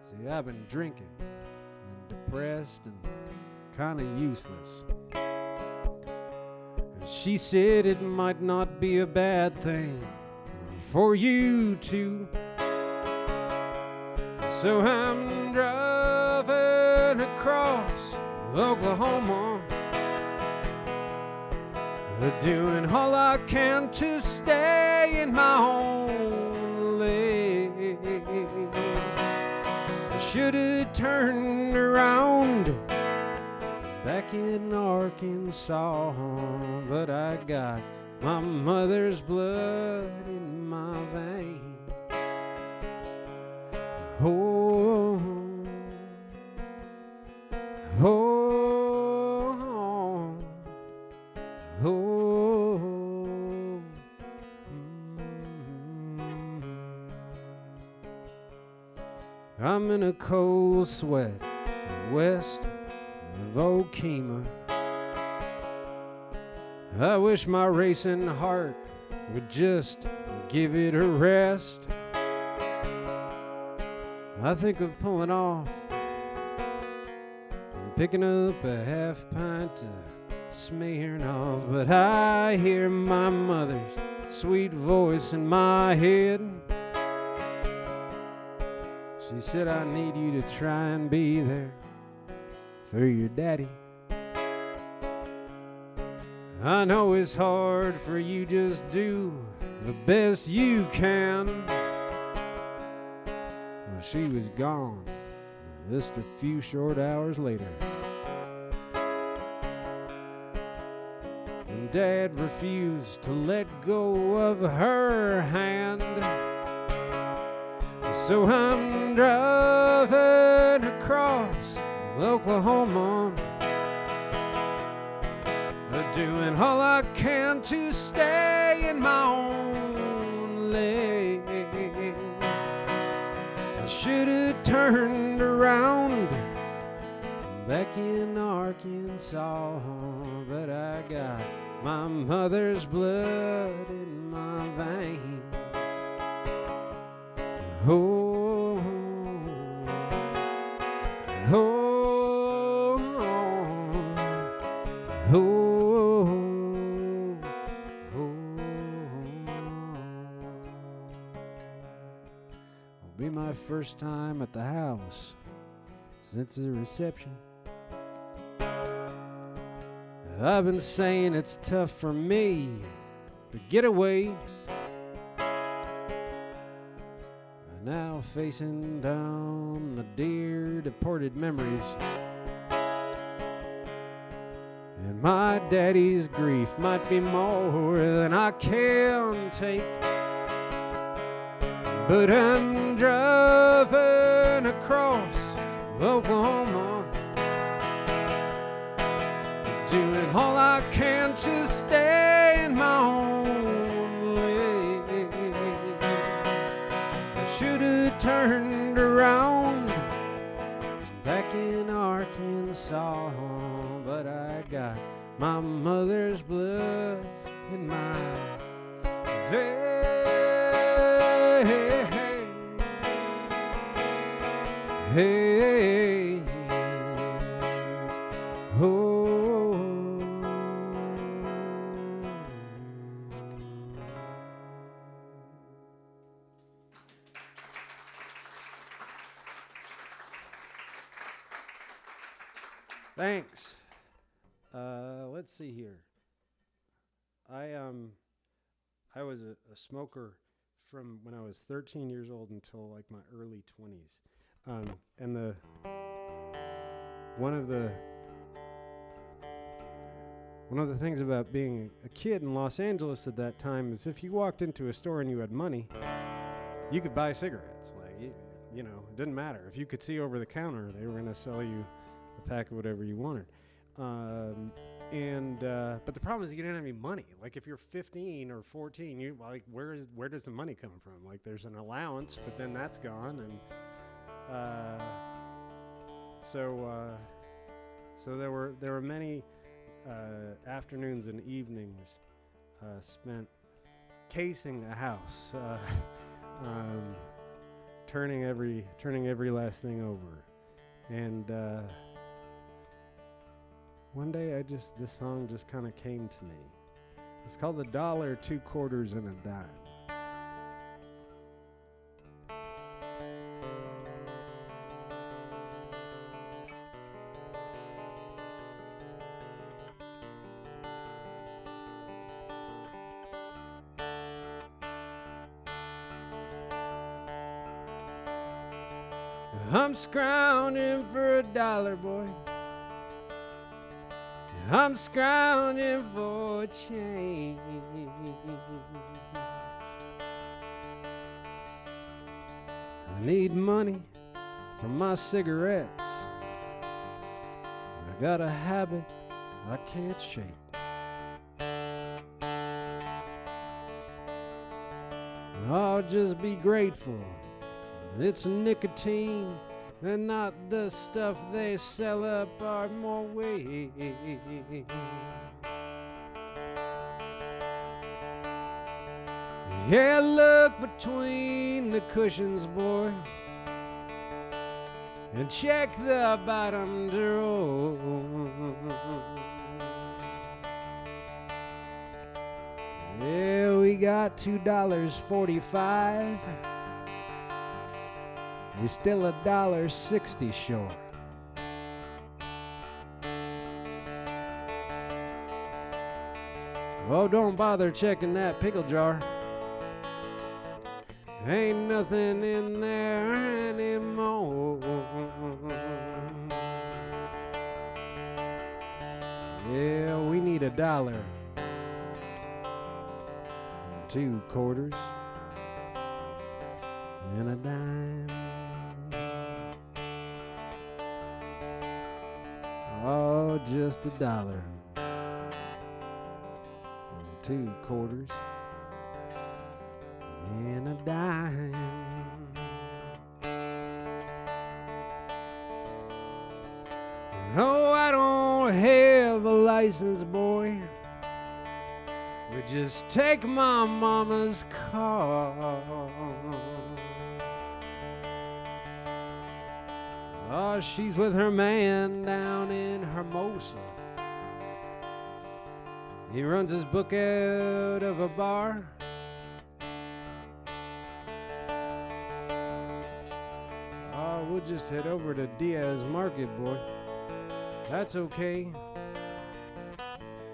See, I've been drinking and depressed and kind of useless. She said it might not be a bad thing for you to. So I'm driving across Oklahoma, doing all I can to stay in my own lane. I should have turned around back in Arkansas, but I got my mother's blood in my veins. Oh, oh, oh. I I'm in a cold sweat west of Okema. I wish my racing heart would just give it a rest. I think of pulling off and picking up a half pint of Smirnoff, but I hear my mother's sweet voice in my head. She said, I need you to try and be there for your daddy. I know it's hard for you, just do the best you can. Well, she was gone just a few short hours later, and Dad refused to let go of her hand. So I'm driving across Oklahoma, doing all I can to stay in my own lane. I should have turned around back in Arkansas, but I got my mother's blood in my veins. Oh, oh, oh, oh. It'll be my first time at the house since the reception. I've been saying it's tough for me to get away. Now facing down the dear deported memories, and my daddy's grief might be more than I can take. But I'm driving across Oklahoma, doing all I can to stay in my own lane. I should have turned around back in Arkansas, but I got my mother's blood in my veins. Oh. Thanks. Let's see here. I was a smoker from when I was 13 years old until like my early 20s. And one of the things about being a kid in Los Angeles at that time is if you walked into a store and you had money, you could buy cigarettes. Like, you know, it didn't matter. If you could see over the counter, they were going to sell you a pack of whatever you wanted. But the problem is you didn't have any money. Like if you're 15 or 14, you like where does the money come from? Like there's an allowance, but then that's gone, and so there were many afternoons and evenings spent casing a house, turning every last thing over, and one day this song just kind of came to me. It's called $1, 2 quarters, and a dime. I'm scrounging for $1, boy. I'm scrounging for change. I need money for my cigarettes. I got a habit I can't shake. I'll just be grateful it's nicotine and not the stuff they sell up Ardmore Way. Yeah, look between the cushions, boy, and check the bottom drawer. Yeah, we got $2.45. We still $1.60 short. Oh, don't bother checking that pickle jar. Ain't nothing in there anymore. Yeah, we need $1 and 2 quarters and a dime. Oh, just $1 and 2 quarters and a dime. Oh, I don't have a license, boy. We just take my mama's car. Oh, she's with her man down in Hermosa. He runs his book out of a bar. Oh, we'll just head over to Diaz Market, boy. That's okay.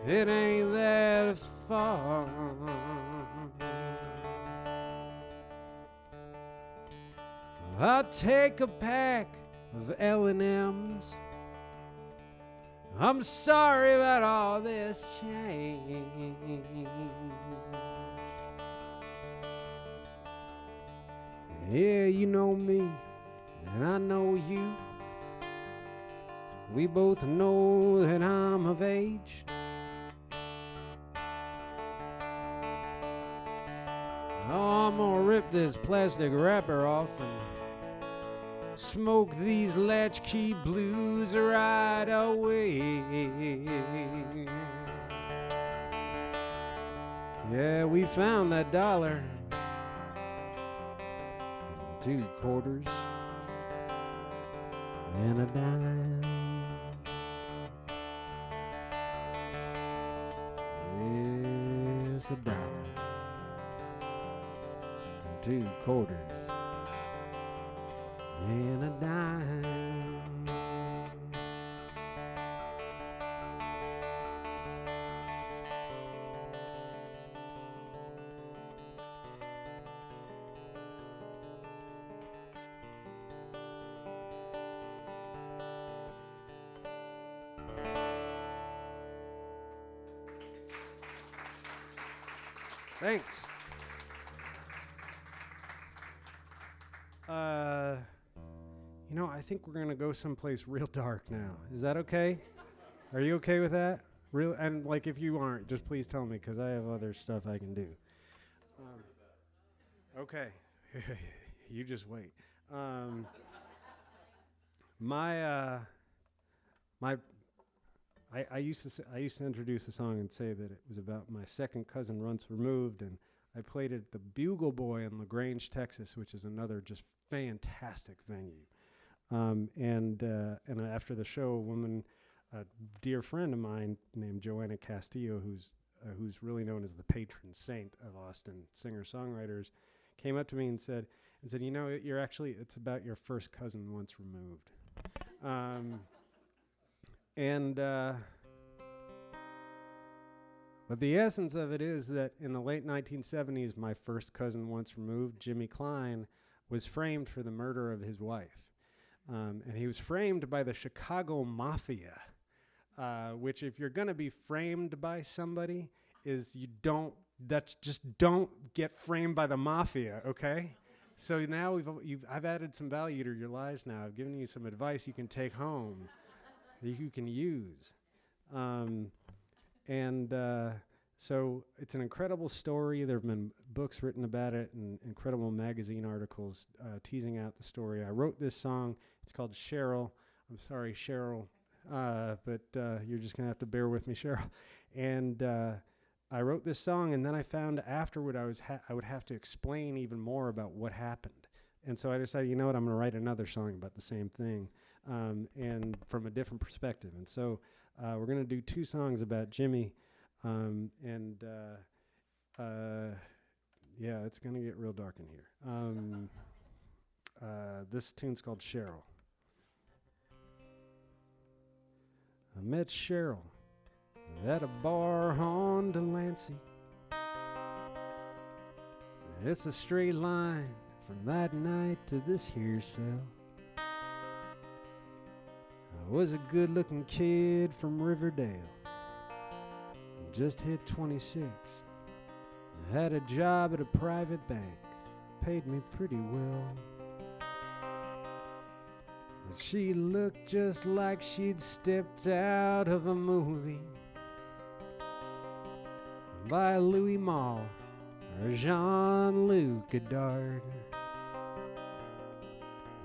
It ain't that far. I'll take a pack of L&M's. I'm sorry about all this change. Yeah, you know me, and I know you. We both know that I'm of age. Oh, I'm gonna rip this plastic wrapper off and smoke these latchkey blues right away. Yeah, we found that $1 and 2 quarters and a dime. It's $1 and 2 quarters and a dime. Thanks. You know, I think we're going to go someplace real dark now. Is that okay? Are you okay with that? Real, and like if you aren't, just please tell me because I have other stuff I can do. Okay. You just wait. I used to introduce a song and say that it was about my second cousin once removed, and I played it at the Bugle Boy in LaGrange, Texas, which is another just fantastic venue. And after the show, a dear friend of mine named Joanna Castillo, who's really known as the patron saint of Austin singer-songwriters, came up to me and said, you know, it's about your first cousin once removed. But the essence of it is that in the late 1970s, my first cousin once removed, Jimmy Klein, was framed for the murder of his wife. And he was framed by the Chicago Mafia, which if you're going to be framed by somebody, don't get framed by the Mafia, okay? So now I've added some value to your lives now. I've given you some advice you can take home that you can use. So it's an incredible story. There have been books written about it and incredible magazine articles teasing out the story. I wrote this song. It's called Cheryl. I'm sorry, Cheryl, but you're just going to have to bear with me, Cheryl. And I wrote this song, and then I found afterward I would have to explain even more about what happened. And so I decided, you know what, I'm going to write another song about the same thing and from a different perspective. And so we're going to do two songs about Jimmy. Yeah, it's going to get real dark in here. This tune's called Cheryl. I met Cheryl at a bar on Delancey. It's a straight line from that night to this here cell. I was a good-looking kid from Riverdale, just hit 26. I had a job at a private bank, paid me pretty well. But she looked just like she'd stepped out of a movie by Louis Malle or Jean-Luc Godard.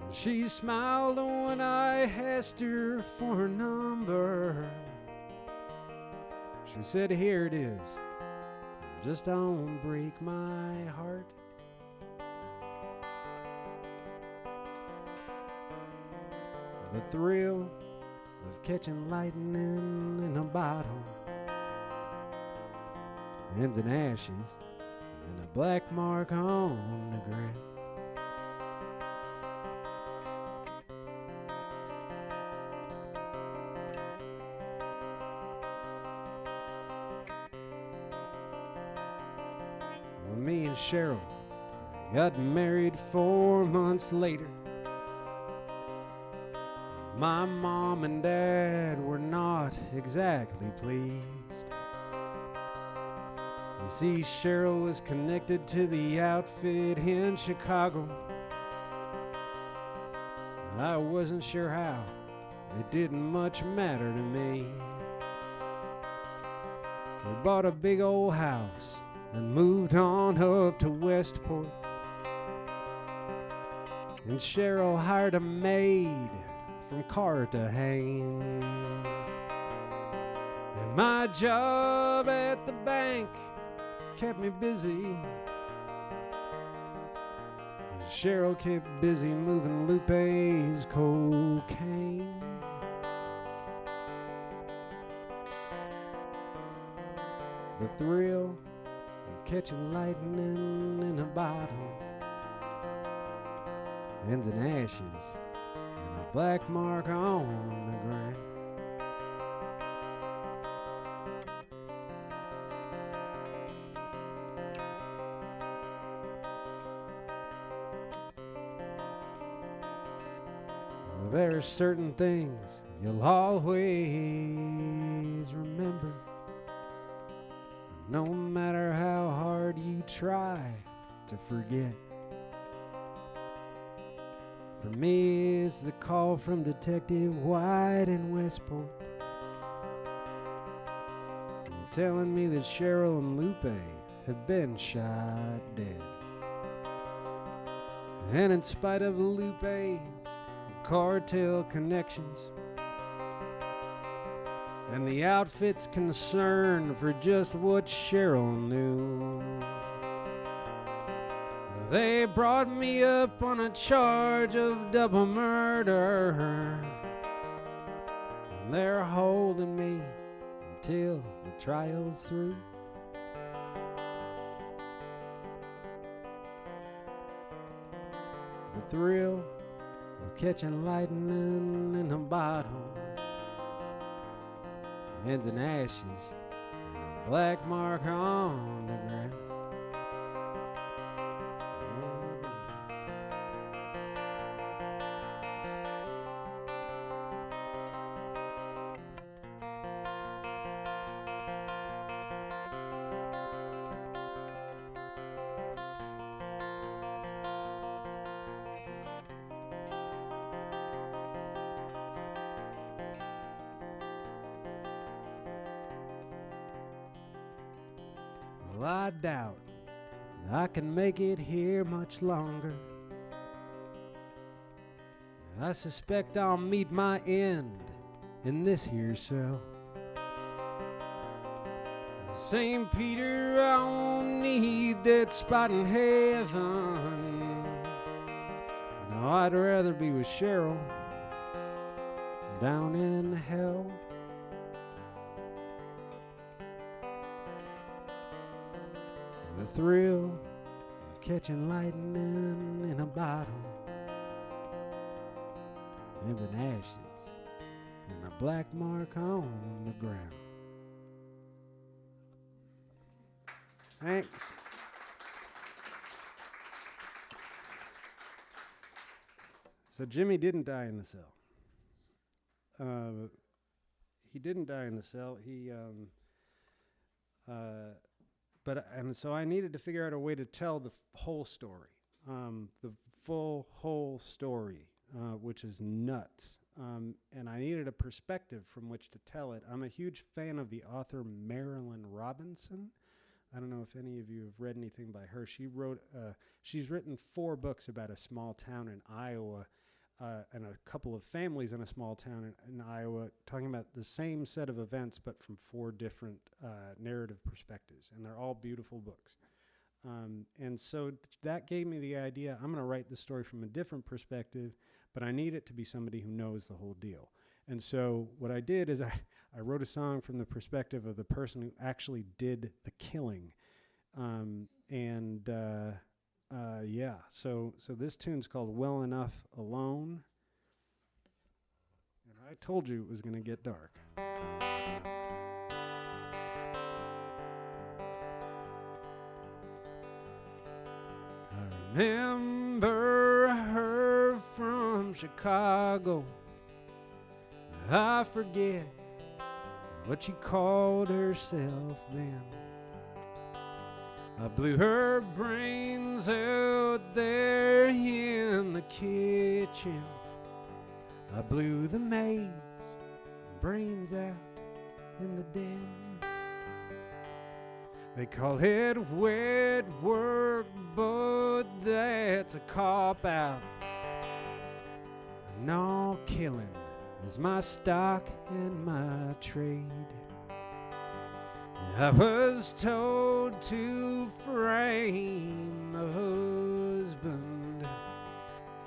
And she smiled when I asked her for her number. She said, here it is, just don't break my heart. The thrill of catching lightning in a bottle ends in ashes and a black mark on the ground. Well, me and Cheryl got married 4 months later. My mom and dad were not exactly pleased. You see, Cheryl was connected to the outfit in Chicago. I wasn't sure how, it didn't much matter to me. We bought a big old house and moved on up to Westport. And Cheryl hired a maid from Cartagena. And my job at the bank kept me busy. And Cheryl kept busy moving Lupe's cocaine. The thrill of catching lightning in a bottle ends in ashes and a black mark on the ground. Well, there are certain things you'll always remember, no matter how hard you try to forget. For me, it's the call from Detective White in Westport, telling me that Cheryl and Lupe had been shot dead. And in spite of Lupe's cartel connections and the outfit's concern for just what Cheryl knew, they brought me up on a charge of double murder, and they're holding me until the trial's through. The thrill of catching lightning in a bottle ends in ashes and a black mark on the ground. Well, I doubt I can make it here much longer. I suspect I'll meet my end in this here cell. St. Peter, I won't need that spot in heaven. No, I'd rather be with Cheryl down in hell. The thrill of catching lightning in a bottle, and an ashes and a black mark on the ground. Thanks. So Jimmy didn't die in the cell. He didn't die in the cell. So I needed to figure out a way to tell the whole story, the full whole story, which is nuts. And I needed a perspective from which to tell it. I'm a huge fan of the author Marilyn Robinson. I don't know if any of you have read anything by her. She's written 4 books about a small town in Iowa, and a couple of families in a small town in Iowa, talking about the same set of events, but from 4 different narrative perspectives. And they're all beautiful books. And so that gave me the idea, I'm going to write the story from a different perspective, but I need it to be somebody who knows the whole deal. And so what I did is I wrote a song from the perspective of the person who actually did the killing. So this tune's called Well Enough Alone. And I told you it was going to get dark. I remember her from Chicago. I forget what she called herself then. I blew her brains out there in the kitchen. I blew the maid's brains out in the den. They call it wet work, but that's a cop-out. No, killing is my stock and my trade. I was told to frame a husband.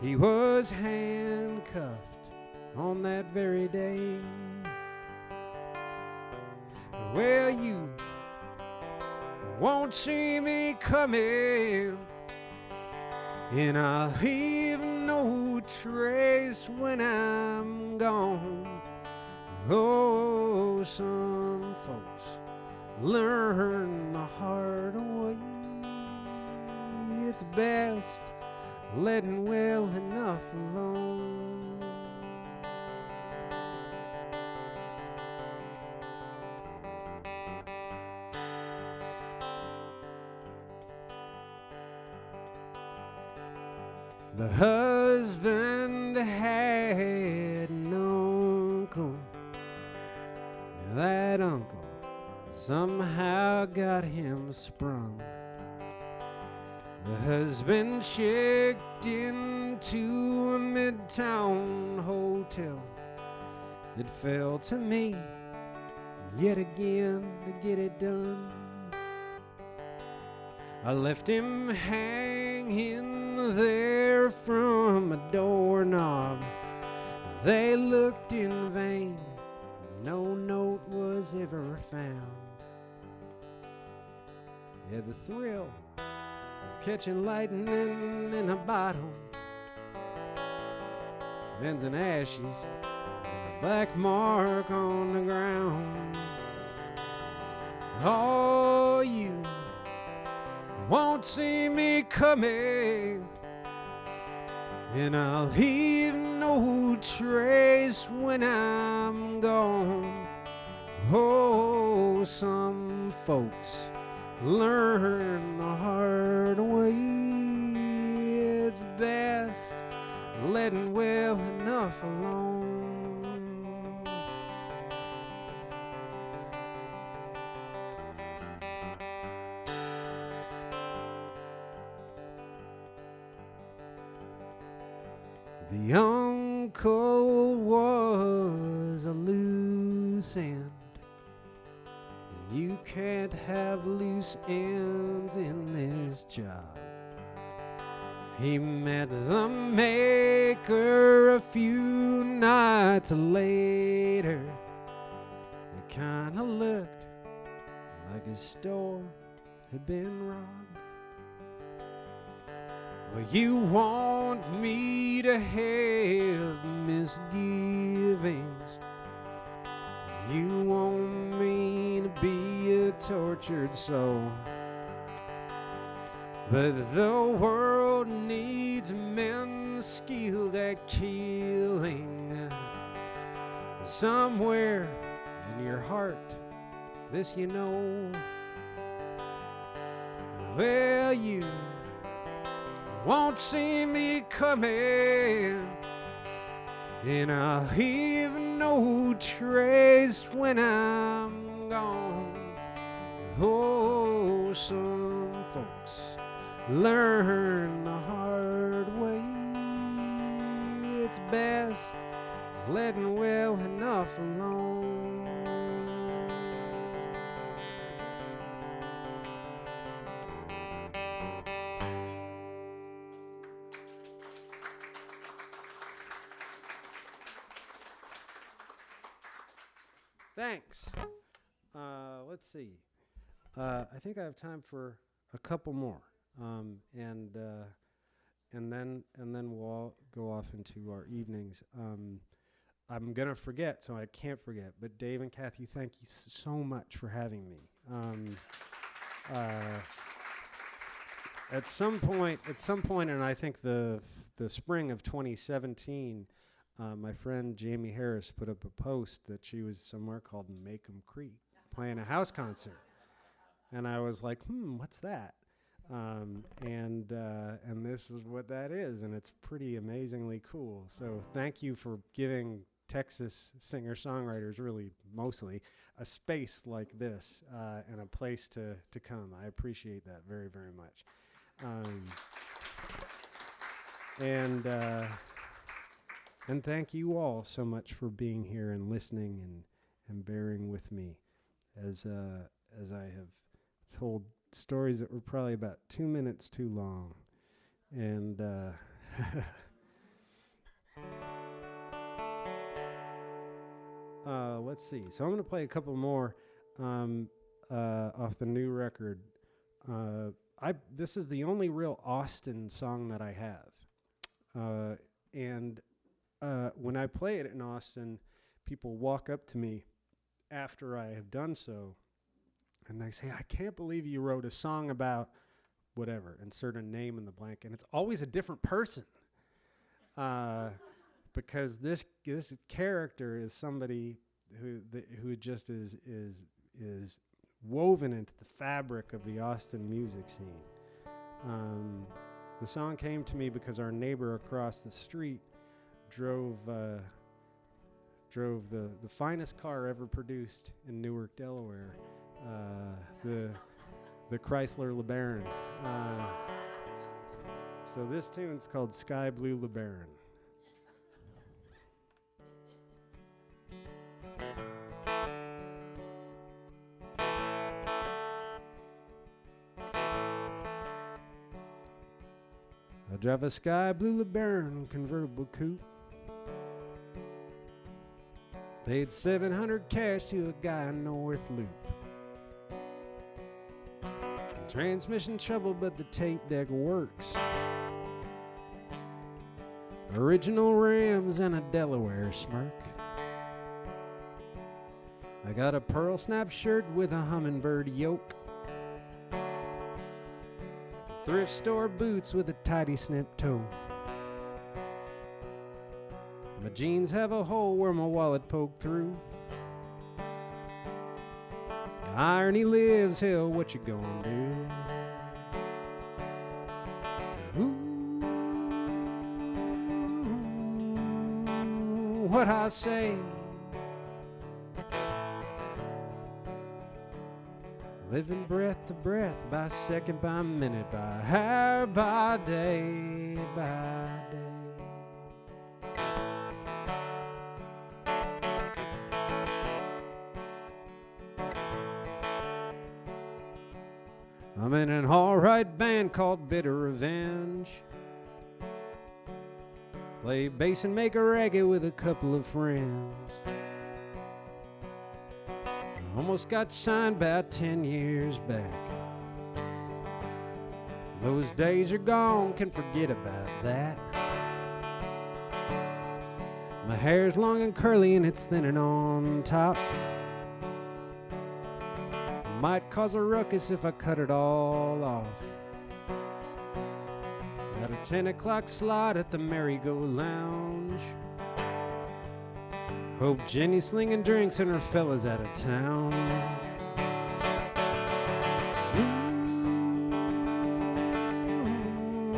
He was handcuffed on that very day. Well, you won't see me coming, and I'll leave no trace when I'm gone. Oh, some folks learn the hard way. It's best letting well enough alone. The husband had an uncle. That uncle somehow got him sprung. The husband checked into a midtown hotel. It fell to me yet again to get it done. I left him hanging there from a doorknob. They looked in vain. No note was ever found. Yeah, the thrill of catching lightning in a bottle ends in ashes and a black mark on the ground. Oh, you won't see me coming, and I'll leave no trace when I'm gone. Oh, some folks learn the hard way. It's best letting well enough alone. The uncle was a loose end, and you can't have loose ends in this job. He met the maker a few nights later. It kinda looked like his store had been robbed. Well, you want me to have misgivings. You want me to be a tortured soul. But the world needs men skilled at killing. Somewhere in your heart, this you know. Well, you won't see me coming, and I'll leave no trace when I'm gone. Oh, some folks learn the hard way. It's best letting well enough alone. Thanks. Let's see. I think I have time for a couple more, and then we'll all go off into our evenings. I'm gonna forget, so I can't forget. But Dave and Kathy, thank you so much for having me. At some point, and I think the spring of 2017. My friend Jamie Harris put up a post that she was somewhere called Macum Creek playing a house concert, and I was like, what's that? And this is what that is, and it's pretty amazingly cool. So thank you for giving Texas singer-songwriters, really mostly, a space like this and a place to come. I appreciate that very, very much. And thank you all so much for being here and listening and bearing with me as I have told stories that were probably about 2 minutes too long. And let's see. So I'm going to play a couple more off the new record. This is the only real Austin song that I have. And when I play it in Austin, people walk up to me after I have done so, and they say, I can't believe you wrote a song about whatever, insert a name in the blank, and it's always a different person. Because this character is somebody who just is woven into the fabric of the Austin music scene. The song came to me because our neighbor across the street drove the finest car ever produced in Newark, Delaware, the Chrysler LeBaron. So this tune's called Sky Blue LeBaron. I drive a Sky Blue LeBaron convertible coupe. Paid $700 cash to a guy in North Loop. Transmission trouble, but the tape deck works. Original rims and a Delaware smirk. I got a pearl snap shirt with a hummingbird yoke. Thrift store boots with a tidy snip toe. My jeans have a hole where my wallet poked through. Irony lives, hell, what you gonna do? Ooh, what I say? Living breath to breath, by second, by minute, by hour, by day, by day. I'm in an alright band called Bitter Revenge. Play bass and make a reggae with a couple of friends. I almost got signed about 10 years back. Those days are gone, can forget about that. My hair's long and curly and it's thinning on top. Might cause a ruckus if I cut it all off. Got a 10 o'clock slot at the Merry-Go Lounge. Hope Jenny's slinging drinks and her fella's out of town.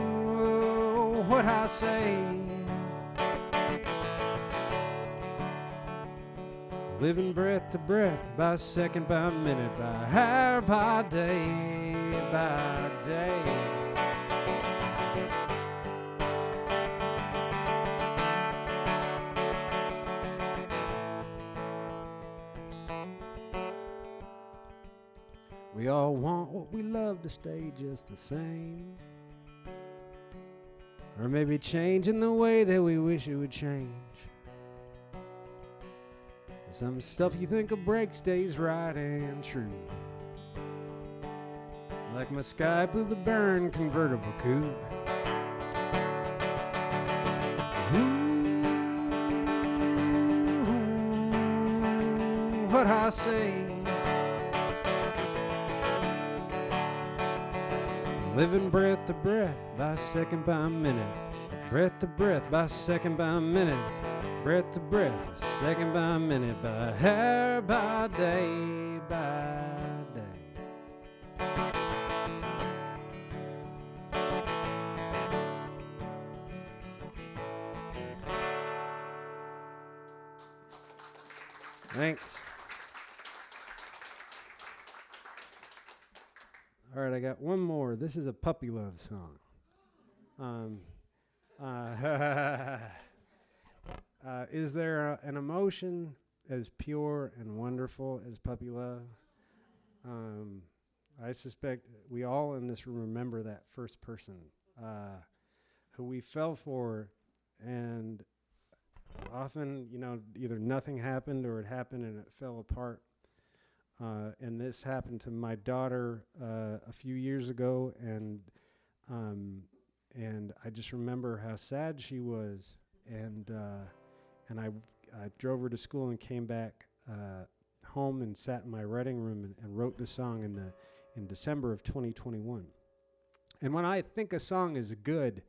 Ooh, what I say? Living breath to breath, by second, by minute, by hour, by day, by day. We all want what we love to stay just the same. Or maybe change in the way that we wish it would change. Some stuff you think will break stays right and true. Like my sky blue the burn convertible coupe. Ooh, what I say? Living breath to breath, by second, by minute. Breath to breath, by second, by minute. Breath to breath, second by minute, by hour, by day, by day. Thanks. All right, I got one more. This is a puppy love song. Is there an emotion as pure and wonderful as puppy love? I suspect we all in this room remember that first person who we fell for, and often, you know, either nothing happened or it happened and it fell apart. And this happened to my daughter a few years ago, and I just remember how sad she was, and I drove her to school and came back home and sat in my writing room and wrote the song in December of 2021. And when I think a song is good,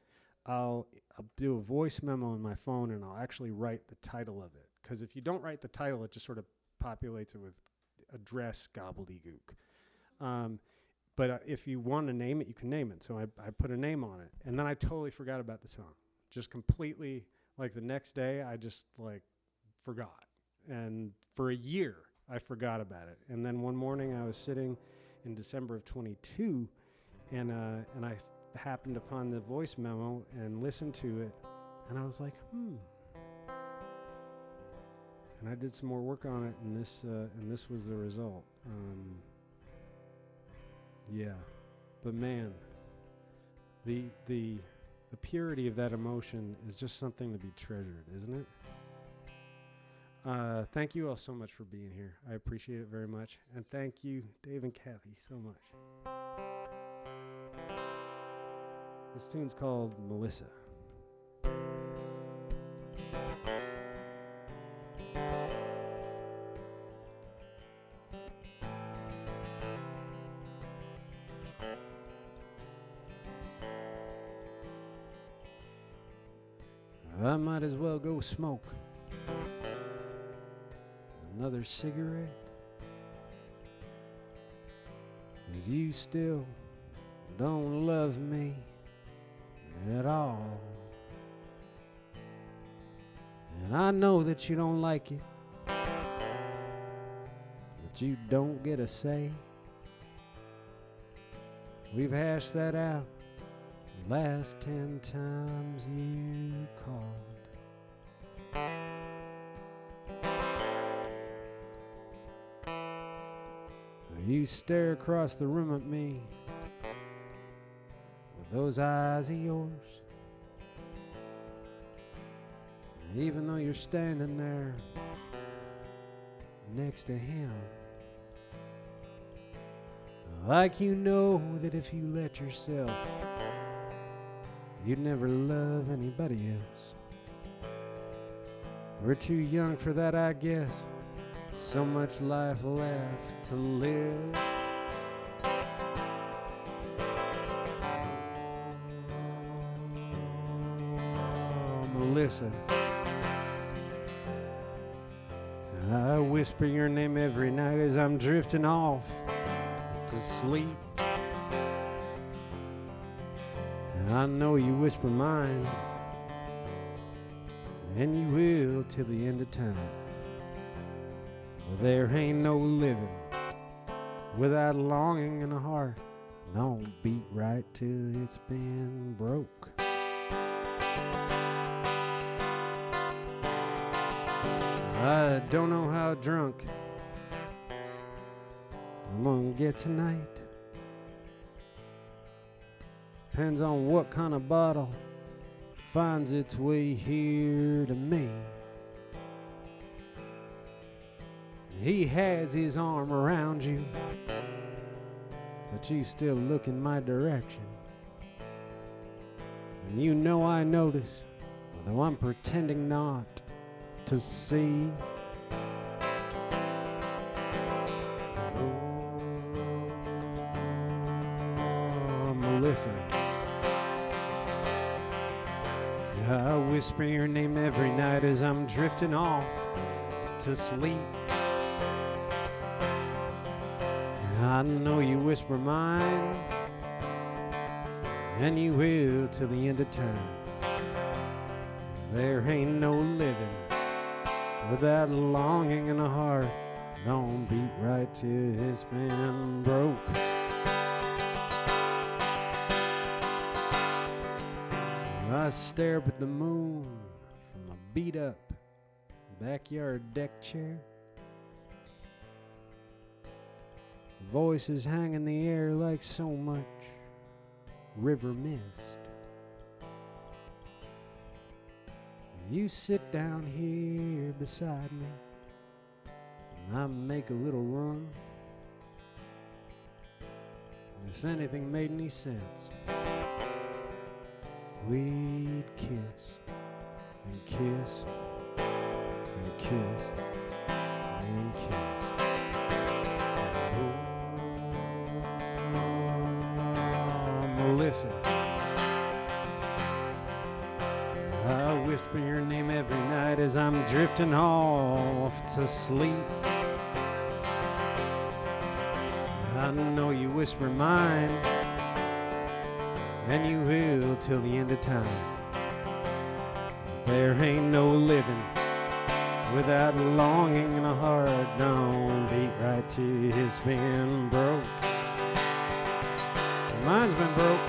I'll do a voice memo on my phone and I'll actually write the title of it. Because if you don't write the title, it just sort of populates it with address gobbledygook. But if you want to name it, you can name it. So I put a name on it. And then I totally forgot about the song. Just completely, like the next day, I just like forgot. And for a year, I forgot about it. And then one morning I was sitting in December of 22 and I happened upon the voice memo and listened to it. And I was like, And I did some more work on it, and this was the result. Yeah, but man, the purity of that emotion is just something to be treasured, isn't it? Thank you all so much for being here. I appreciate it very much, and thank you, Dave and Kathy, so much. This tune's called Melissa. I might as well go smoke another cigarette, 'cause you still don't love me at all. And I know that you don't like it, but you don't get a say. We've hashed that out the last 10 times you called. You stare across the room at me those eyes of yours. Even though you're standing there next to him, like you know that if you let yourself, you'd never love anybody else. We're too young for that, I guess. So much life left to live. Oh, Melissa, I whisper your name every night as I'm drifting off to sleep. I know you whisper mine, and you will till the end of time. Well, there ain't no living without longing in a heart. Don't beat right till it's been broke. I don't know how drunk I'm gonna get tonight. Depends on what kind of bottle finds its way here to me. He has his arm around you, but you still look in my direction. And you know I notice, although I'm pretending not to see. Oh, Melissa, I whisper your name every night as I'm drifting off to sleep. I know you whisper mine, and you will till the end of time. There ain't no living without longing in a heart. Don't beat right till it's been broke. I stare up at the moon from a beat-up backyard deck chair. Voices hang in the air like so much river mist. You sit down here beside me, and I make a little room. If anything made any sense, we'd kiss and kiss and kiss and kiss. Melissa, I whisper your name every night as I'm drifting off to sleep. I know you whisper mine, and you will till the end of time. There ain't no living without longing in a heart. Don't beat right till it's been broke. Mine's been broke.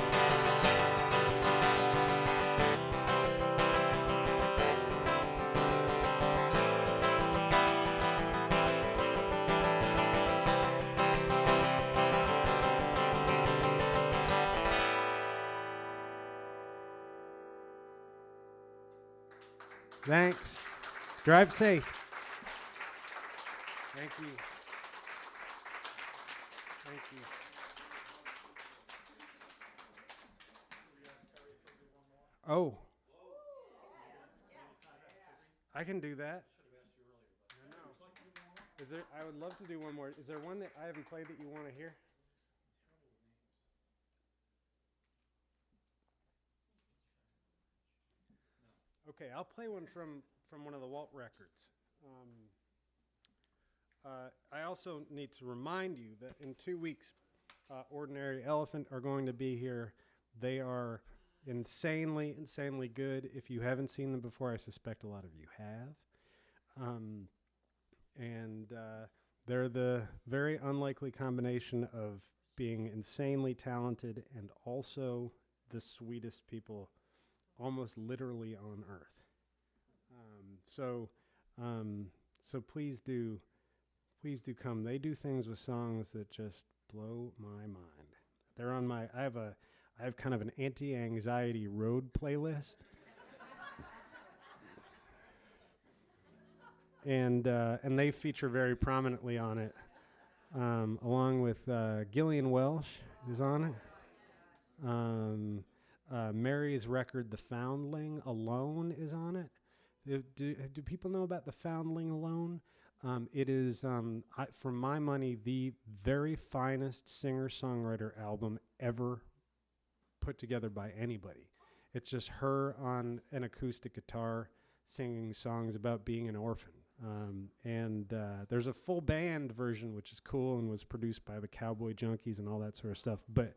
Thanks. Drive safe. Thank you. Thank you. Oh. I can do that. I know. Is there? I would love to do one more. Is there one that I haven't played that you want to hear? Okay, I'll play one from one of the Walt records. I also need to remind you that in 2 weeks, Ordinary Elephant are going to be here. They are insanely, insanely good. If you haven't seen them before, I suspect a lot of you have. They're the very unlikely combination of being insanely talented and also the sweetest people almost literally on earth. So please do come. They do things with songs that just blow my mind. They're on my, I I have kind of an anti-anxiety road playlist. And they feature very prominently on it, along with Gillian Welsh is on it. Mary's record, The Foundling Alone, is on it. Do people know about The Foundling Alone? It is, for my money, the very finest singer-songwriter album ever put together by anybody. It's just her on an acoustic guitar singing songs about being an orphan. And there's a full band version, which is cool and was produced by the Cowboy Junkies and all that sort of stuff. But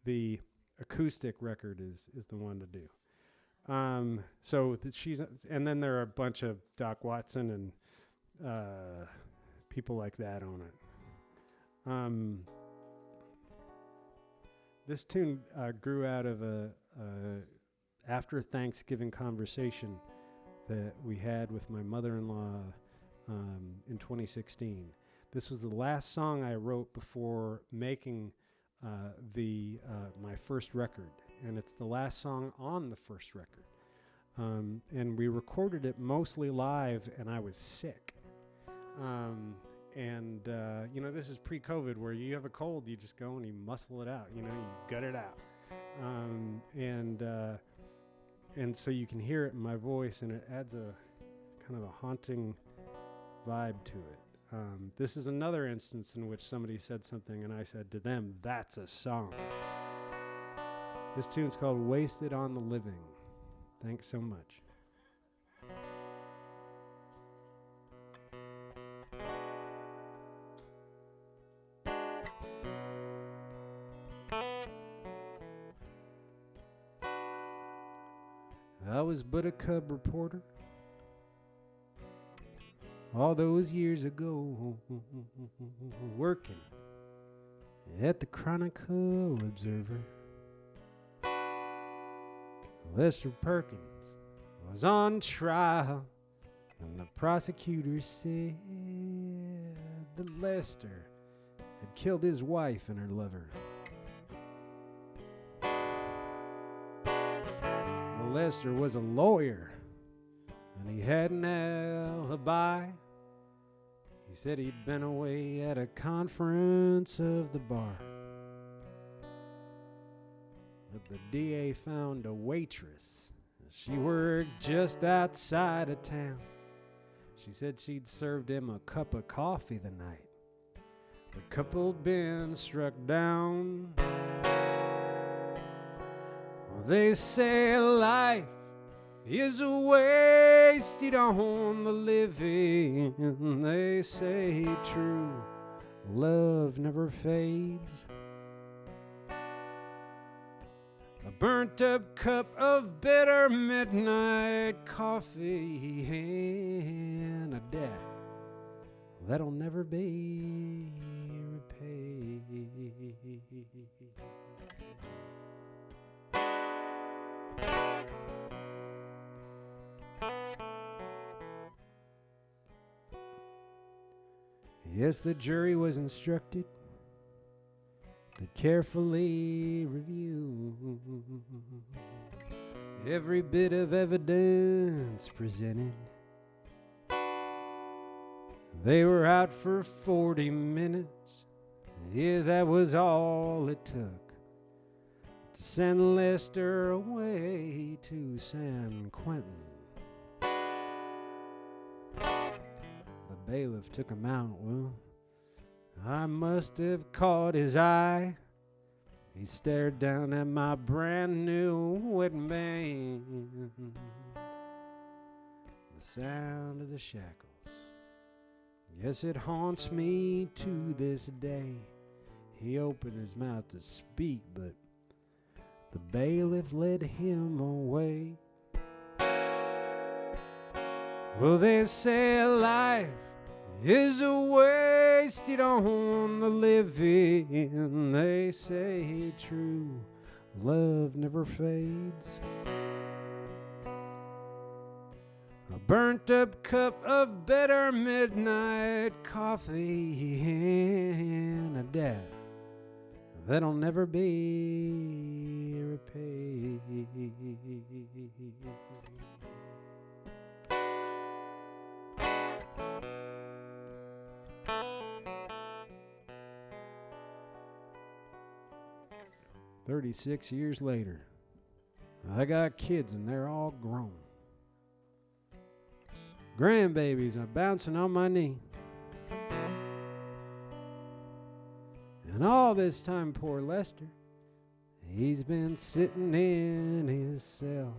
the acoustic record is the one to do. And then there are a bunch of Doc Watson and people like that on it. This tune grew out of a after Thanksgiving conversation that we had with my mother-in-law in 2016. This was the last song I wrote before making my first record, and it's the last song on the first record. And we recorded it mostly live, and I was sick. This is pre-COVID, where you have a cold, you just go and you muscle it out, you gut it out. And so you can hear it in my voice, and it adds a kind of a haunting vibe to it. This is another instance in which somebody said something, and I said to them, "That's a song." This tune's called Wasted on the Living. Thanks so much. I was but a cub reporter all those years ago, working at the Chronicle Observer. Lester Perkins was on trial, and the prosecutor said that Lester had killed his wife and her lover. Lester was a lawyer, and he had an alibi. He said he'd been away at a conference of the bar. But the DA found a waitress. She worked just outside of town. She said she'd served him a cup of coffee the night the coupled been struck down. Well, they say life is wasted on the living. They say true love never fades. A burnt up cup of bitter midnight coffee and a debt that'll never be repaid. Yes, the jury was instructed to carefully review every bit of evidence presented. They were out for 40 minutes. Yeah, that was all it took to send Lester away to San Quentin. The bailiff took him out. Well, I must have caught his eye. He stared down at my brand new wedding band. The sound of the shackles, yes, it haunts me to this day. He opened his mouth to speak, but the bailiff led him away. Well, they say life is wasted on the living. They say true love never fades. A burnt up cup of bitter midnight coffee and a debt that'll never be "36 years later, I got kids and they're all grown. Grandbabies are bouncing on my knee. And all this time, poor Lester, he's been sitting in his cell,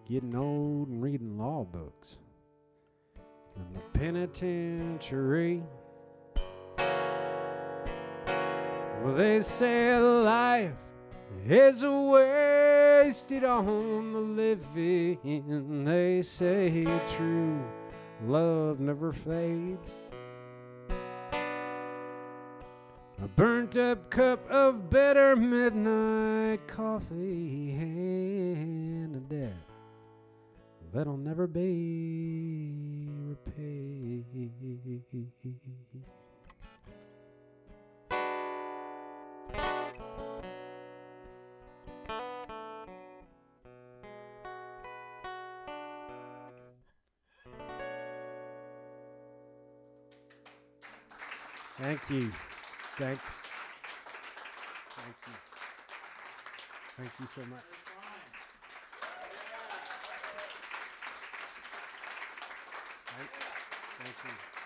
getting old and reading law books. In the penitentiary, well, they say life is wasted on the living. They say true love never fades. A burnt up cup of bitter midnight coffee and a debt that'll never be repaid. Thank you. Thanks. Thank you. Thank you so much. Thank you.